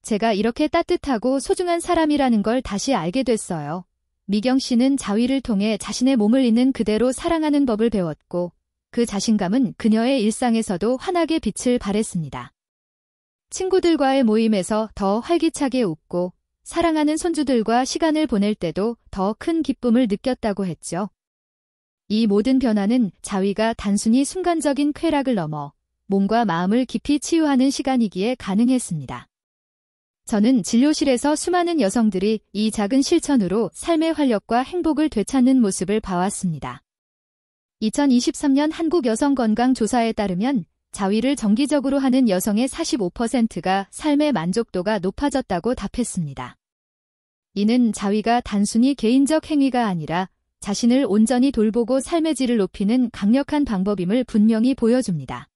제가 이렇게 따뜻하고 소중한 사람이라는 걸 다시 알게 됐어요. 미경 씨는 자위를 통해 자신의 몸을 있는 그대로 사랑하는 법을 배웠고 그 자신감은 그녀의 일상에서도 환하게 빛을 발했습니다. 친구들과의 모임에서 더 활기차게 웃고 사랑하는 손주들과 시간을 보낼 때도 더 큰 기쁨을 느꼈다고 했죠. 이 모든 변화는 자위가 단순히 순간적인 쾌락을 넘어 몸과 마음을 깊이 치유하는 시간이기에 가능했습니다. 저는 진료실에서 수많은 여성들이 이 작은 실천으로 삶의 활력과 행복을 되찾는 모습을 봐왔습니다. 2023년 한국여성건강조사에 따르면 자위를 정기적으로 하는 여성의 45%가 삶의 만족도가 높아졌다고 답했습니다. 이는 자위가 단순히 개인적 행위가 아니라 자신을 온전히 돌보고 삶의 질을 높이는 강력한 방법임을 분명히 보여줍니다.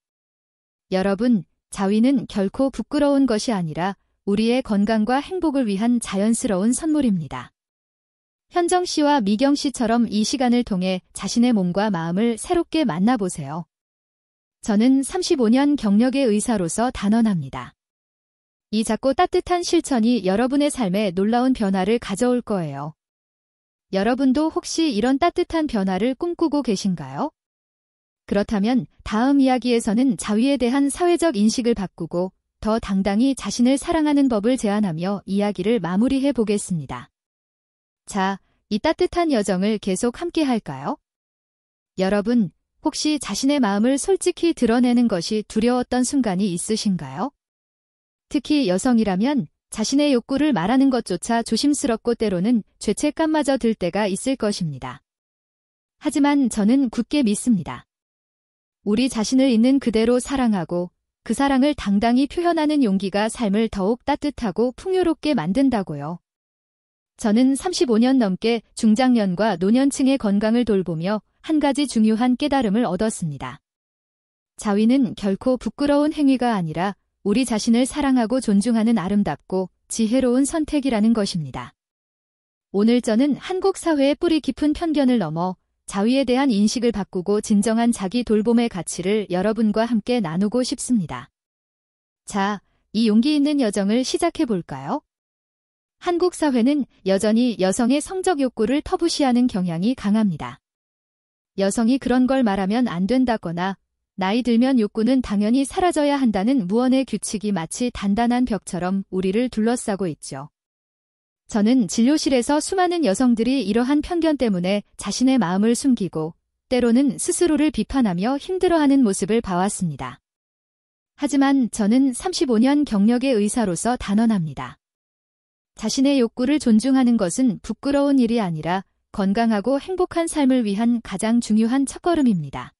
여러분, 자위는 결코 부끄러운 것이 아니라 우리의 건강과 행복을 위한 자연스러운 선물입니다. 현정 씨와 미경 씨처럼 이 시간을 통해 자신의 몸과 마음을 새롭게 만나보세요. 저는 35년 경력의 의사로서 단언합니다. 이 작고 따뜻한 실천이 여러분의 삶에 놀라운 변화를 가져올 거예요. 여러분도 혹시 이런 따뜻한 변화를 꿈꾸고 계신가요? 그렇다면 다음 이야기에서는 자위에 대한 사회적 인식을 바꾸고 더 당당히 자신을 사랑하는 법을 제안하며 이야기를 마무리해 보겠습니다. 자, 이 따뜻한 여정을 계속 함께 할까요? 여러분, 혹시 자신의 마음을 솔직히 드러내는 것이 두려웠던 순간이 있으신가요? 특히 여성이라면 자신의 욕구를 말하는 것조차 조심스럽고 때로는 죄책감마저 들 때가 있을 것입니다. 하지만 저는 굳게 믿습니다. 우리 자신을 있는 그대로 사랑하고 그 사랑을 당당히 표현하는 용기가 삶을 더욱 따뜻하고 풍요롭게 만든다고요. 저는 35년 넘게 중장년과 노년층의 건강을 돌보며 한 가지 중요한 깨달음을 얻었습니다. 자위는 결코 부끄러운 행위가 아니라 우리 자신을 사랑하고 존중하는 아름답고 지혜로운 선택이라는 것입니다. 오늘 저는 한국 사회의 뿌리 깊은 편견을 넘어 자위에 대한 인식을 바꾸고 진정한 자기 돌봄의 가치를 여러분과 함께 나누고 싶습니다. 자, 이 용기 있는 여정을 시작해 볼까요? 한국 사회는 여전히 여성의 성적 욕구를 터부시하는 경향이 강합니다. 여성이 그런 걸 말하면 안 된다거나 나이 들면 욕구는 당연히 사라져야 한다는 무언의 규칙이 마치 단단한 벽처럼 우리를 둘러싸고 있죠. 저는 진료실에서 수많은 여성들이 이러한 편견 때문에 자신의 마음을 숨기고 때로는 스스로를 비판하며 힘들어하는 모습을 봐왔습니다. 하지만 저는 35년 경력의 의사로서 단언합니다. 자신의 욕구를 존중하는 것은 부끄러운 일이 아니라 건강하고 행복한 삶을 위한 가장 중요한 첫걸음입니다.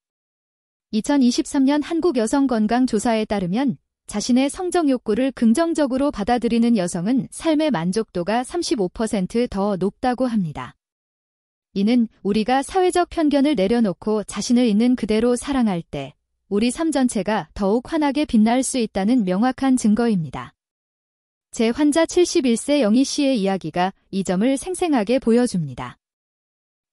2023년 한국여성건강조사에 따르면 자신의 성적 욕구를 긍정적으로 받아들이는 여성은 삶의 만족도가 35% 더 높다고 합니다. 이는 우리가 사회적 편견을 내려놓고 자신을 있는 그대로 사랑할 때 우리 삶 전체가 더욱 환하게 빛날 수 있다는 명확한 증거입니다. 제 환자 71세 영희 씨의 이야기가 이 점을 생생하게 보여줍니다.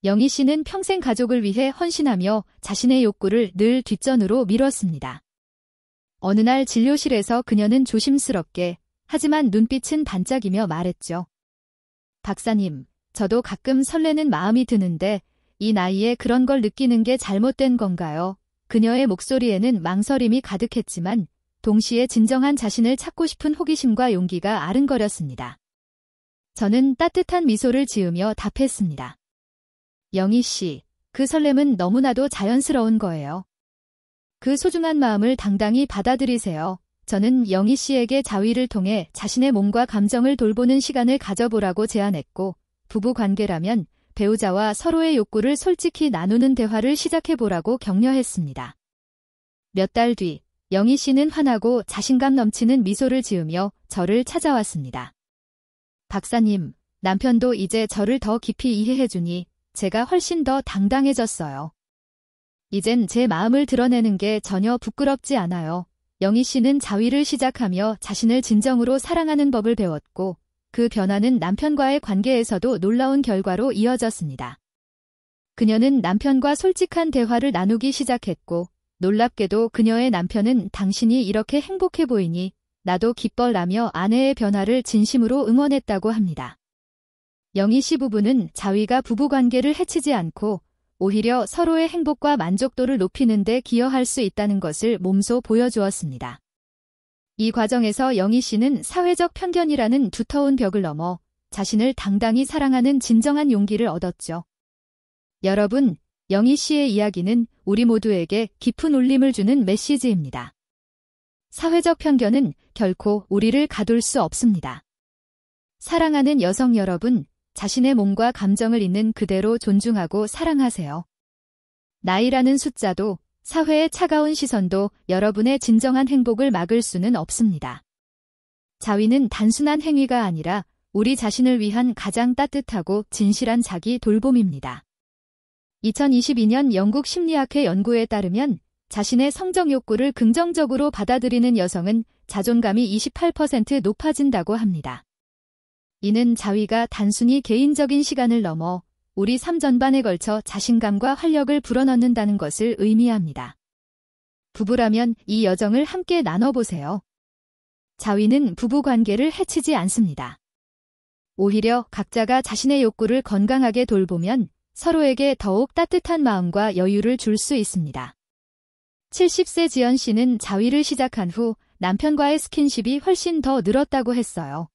영희 씨는 평생 가족을 위해 헌신하며 자신의 욕구를 늘 뒷전으로 미뤘습니다. 어느 날 진료실에서 그녀는 조심스럽게 하지만 눈빛은 반짝이며 말했죠. 박사님, 저도 가끔 설레는 마음이 드는데 이 나이에 그런 걸 느끼는 게 잘못된 건가요? 그녀의 목소리에는 망설임이 가득했지만 동시에 진정한 자신을 찾고 싶은 호기심과 용기가 아른거렸습니다. 저는 따뜻한 미소를 지으며 답했습니다. 영희 씨, 그 설렘은 너무나도 자연스러운 거예요. 그 소중한 마음을 당당히 받아들이세요. 저는 영희 씨에게 자위를 통해 자신의 몸과 감정을 돌보는 시간을 가져보라고 제안했고, 부부 관계라면 배우자와 서로의 욕구를 솔직히 나누는 대화를 시작해보라고 격려했습니다. 몇 달 뒤, 영희 씨는 환하고 자신감 넘치는 미소를 지으며 저를 찾아왔습니다. 박사님, 남편도 이제 저를 더 깊이 이해해주니 제가 훨씬 더 당당해졌어요. 이젠 제 마음을 드러내는 게 전혀 부끄럽지 않아요. 영희 씨는 자위를 시작하며 자신을 진정으로 사랑하는 법을 배웠고 그 변화는 남편과의 관계에서도 놀라운 결과로 이어졌습니다. 그녀는 남편과 솔직한 대화를 나누기 시작했고 놀랍게도 그녀의 남편은 당신이 이렇게 행복해 보이니 나도 기뻐라며 아내의 변화를 진심으로 응원했다고 합니다. 영희 씨 부부는 자위가 부부관계를 해치지 않고 오히려 서로의 행복과 만족도를 높이는 데 기여할 수 있다는 것을 몸소 보여주었습니다. 이 과정에서 영희 씨는 사회적 편견이라는 두터운 벽을 넘어 자신을 당당히 사랑하는 진정한 용기를 얻었죠. 여러분, 영희 씨의 이야기는 우리 모두에게 깊은 울림을 주는 메시지입니다. 사회적 편견은 결코 우리를 가둘 수 없습니다. 사랑하는 여성 여러분, 자신의 몸과 감정을 있는 그대로 존중하고 사랑하세요. 나이라는 숫자도, 사회의 차가운 시선도 여러분의 진정한 행복을 막을 수는 없습니다. 자위는 단순한 행위가 아니라 우리 자신을 위한 가장 따뜻하고 진실한 자기 돌봄입니다. 2022년 영국 심리학회 연구에 따르면 자신의 성적 욕구를 긍정적으로 받아들이는 여성은 자존감이 28% 높아진다고 합니다. 이는 자위가 단순히 개인적인 시간을 넘어 우리 삶 전반에 걸쳐 자신감과 활력을 불어넣는다는 것을 의미합니다. 부부라면 이 여정을 함께 나눠보세요. 자위는 부부관계를 해치지 않습니다. 오히려 각자가 자신의 욕구를 건강하게 돌보면 서로에게 더욱 따뜻한 마음과 여유를 줄 수 있습니다. 70세 지연 씨는 자위를 시작한 후 남편과의 스킨십이 훨씬 더 늘었다고 했어요.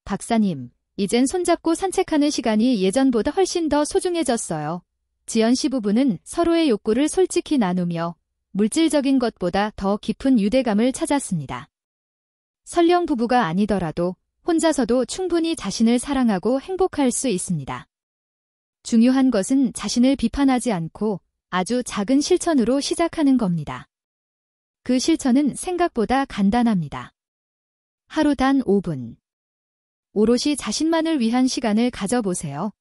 박사님, 이젠 손잡고 산책하는 시간이 예전보다 훨씬 더 소중해졌어요. 지연 씨 부부는 서로의 욕구를 솔직히 나누며 물질적인 것보다 더 깊은 유대감을 찾았습니다. 설령 부부가 아니더라도 혼자서도 충분히 자신을 사랑하고 행복할 수 있습니다. 중요한 것은 자신을 비판하지 않고 아주 작은 실천으로 시작하는 겁니다. 그 실천은 생각보다 간단합니다. 하루 단 5분. 오롯이 자신만을 위한 시간을 가져보세요.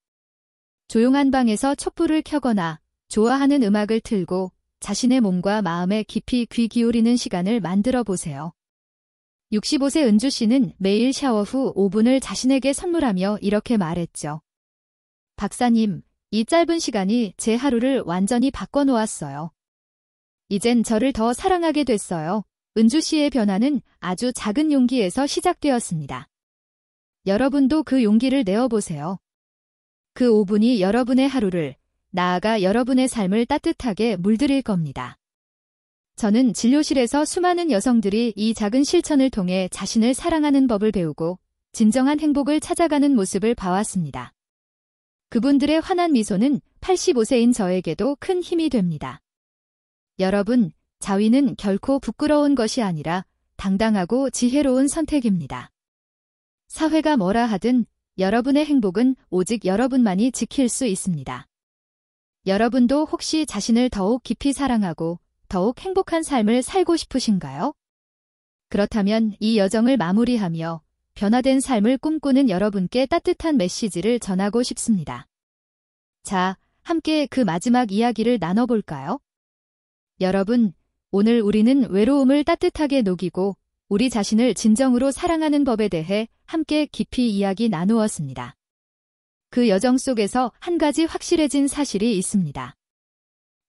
조용한 방에서 촛불을 켜거나 좋아하는 음악을 틀고 자신의 몸과 마음에 깊이 귀 기울이는 시간을 만들어 보세요. 65세 은주 씨는 매일 샤워 후 5분을 자신에게 선물하며 이렇게 말했죠. 박사님, 이 짧은 시간이 제 하루를 완전히 바꿔놓았어요. 이젠 저를 더 사랑하게 됐어요. 은주 씨의 변화는 아주 작은 용기에서 시작되었습니다. 여러분도 그 용기를 내어보세요. 그 5분이 여러분의 하루를, 나아가 여러분의 삶을 따뜻하게 물들일 겁니다. 저는 진료실에서 수많은 여성들이 이 작은 실천을 통해 자신을 사랑하는 법을 배우고 진정한 행복을 찾아가는 모습을 봐왔습니다. 그분들의 환한 미소는 85세인 저에게도 큰 힘이 됩니다. 여러분, 자위는 결코 부끄러운 것이 아니라 당당하고 지혜로운 선택입니다. 사회가 뭐라 하든 여러분의 행복은 오직 여러분만이 지킬 수 있습니다. 여러분도 혹시 자신을 더욱 깊이 사랑하고 더욱 행복한 삶을 살고 싶으신가요? 그렇다면 이 여정을 마무리하며 변화된 삶을 꿈꾸는 여러분께 따뜻한 메시지를 전하고 싶습니다. 자, 함께 그 마지막 이야기를 나눠볼까요? 여러분, 오늘 우리는 외로움을 따뜻하게 녹이고 우리 자신을 진정으로 사랑하는 법에 대해 함께 깊이 이야기 나누었습니다. 그 여정 속에서 한 가지 확실해진 사실이 있습니다.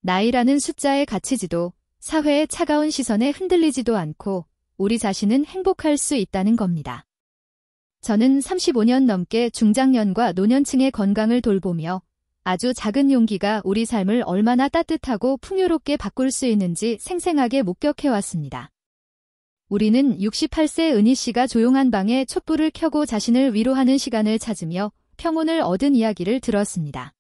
나이라는 숫자에 갇히지도 사회의 차가운 시선에 흔들리지도 않고 우리 자신은 행복할 수 있다는 겁니다. 저는 35년 넘게 중장년과 노년층의 건강을 돌보며 아주 작은 용기가 우리 삶을 얼마나 따뜻하고 풍요롭게 바꿀 수 있는지 생생하게 목격해왔습니다. 우리는 68세 은희 씨가 조용한 방에 촛불을 켜고 자신을 위로하는 시간을 찾으며 평온을 얻은 이야기를 들었습니다.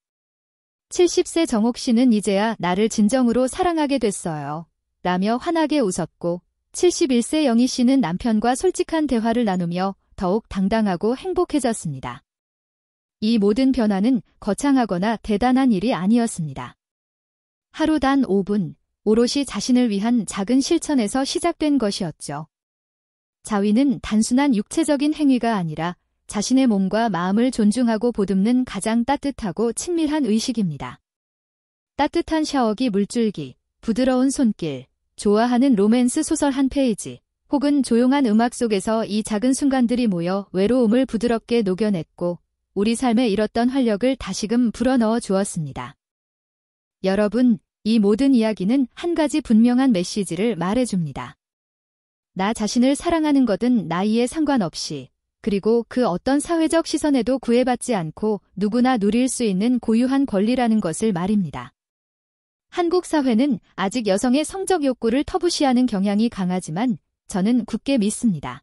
70세 정옥 씨는 이제야 나를 진정으로 사랑하게 됐어요. 라며 환하게 웃었고 71세 영희 씨는 남편과 솔직한 대화를 나누며 더욱 당당하고 행복해졌습니다. 이 모든 변화는 거창하거나 대단한 일이 아니었습니다. 하루 단 5분, 오롯이 자신을 위한 작은 실천에서 시작된 것이었죠. 자위는 단순한 육체적인 행위가 아니라 자신의 몸과 마음을 존중하고 보듬는 가장 따뜻하고 친밀한 의식입니다. 따뜻한 샤워기 물줄기, 부드러운 손길, 좋아하는 로맨스 소설 한 페이지, 혹은 조용한 음악 속에서 이 작은 순간들이 모여 외로움을 부드럽게 녹여냈고 우리 삶에 잃었던 활력을 다시금 불어넣어 주었습니다. 여러분, 이 모든 이야기는 한 가지 분명한 메시지를 말해줍니다. 나 자신을 사랑하는 것은 나이에 상관없이, 그리고 그 어떤 사회적 시선에도 구애받지 않고 누구나 누릴 수 있는 고유한 권리라는 것을 말입니다. 한국 사회는 아직 여성의 성적 욕구를 터부시하는 경향이 강하지만 저는 굳게 믿습니다.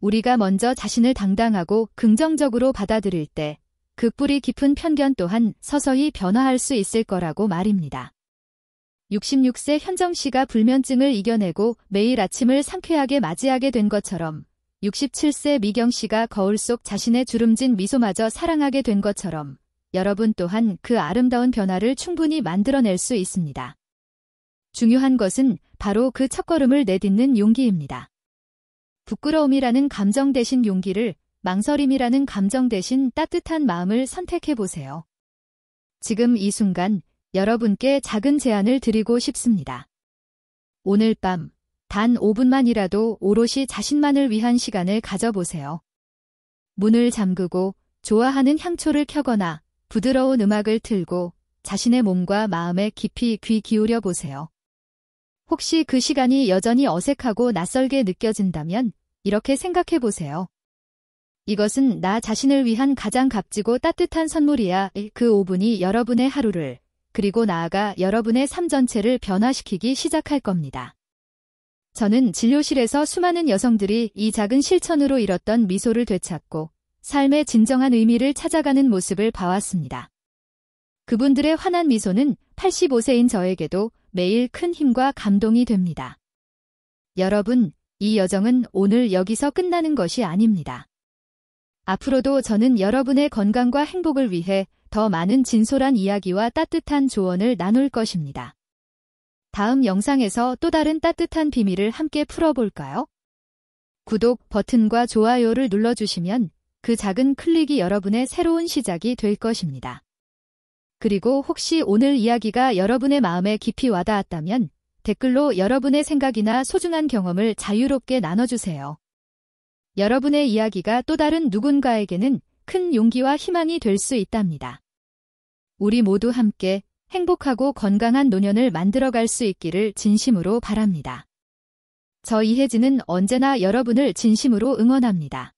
우리가 먼저 자신을 당당하고 긍정적으로 받아들일 때 그 뿌리 깊은 편견 또한 서서히 변화할 수 있을 거라고 말입니다. 66세 현정 씨가 불면증을 이겨내고 매일 아침을 상쾌하게 맞이하게 된 것처럼 67세 미경 씨가 거울 속 자신의 주름진 미소마저 사랑하게 된 것처럼 여러분 또한 그 아름다운 변화를 충분히 만들어낼 수 있습니다. 중요한 것은 바로 그 첫걸음을 내딛는 용기입니다. 부끄러움이라는 감정 대신 용기를, 망설임이라는 감정 대신 따뜻한 마음을 선택해 보세요. 지금 이 순간 여러분께 작은 제안을 드리고 싶습니다. 오늘 밤 단 5분만이라도 오롯이 자신만을 위한 시간을 가져보세요. 문을 잠그고 좋아하는 향초를 켜거나 부드러운 음악을 틀고 자신의 몸과 마음에 깊이 귀 기울여 보세요. 혹시 그 시간이 여전히 어색하고 낯설게 느껴진다면 이렇게 생각해 보세요. 이것은 나 자신을 위한 가장 값지고 따뜻한 선물이야. 그 5분이 여러분의 하루를, 그리고 나아가 여러분의 삶 전체를 변화시키기 시작할 겁니다. 저는 진료실에서 수많은 여성들이 이 작은 실천으로 잃었던 미소를 되찾고 삶의 진정한 의미를 찾아가는 모습을 봐왔습니다. 그분들의 환한 미소는 85세인 저에게도 매일 큰 힘과 감동이 됩니다. 여러분, 이 여정은 오늘 여기서 끝나는 것이 아닙니다. 앞으로도 저는 여러분의 건강과 행복을 위해 더 많은 진솔한 이야기와 따뜻한 조언을 나눌 것입니다. 다음 영상에서 또 다른 따뜻한 비밀을 함께 풀어볼까요? 구독 버튼과 좋아요를 눌러주시면 그 작은 클릭이 여러분의 새로운 시작이 될 것입니다. 그리고 혹시 오늘 이야기가 여러분의 마음에 깊이 와닿았다면 댓글로 여러분의 생각이나 소중한 경험을 자유롭게 나눠주세요. 여러분의 이야기가 또 다른 누군가에게는 큰 용기와 희망이 될 수 있답니다. 우리 모두 함께 행복하고 건강한 노년을 만들어갈 수 있기를 진심으로 바랍니다. 저 이혜진은 언제나 여러분을 진심으로 응원합니다.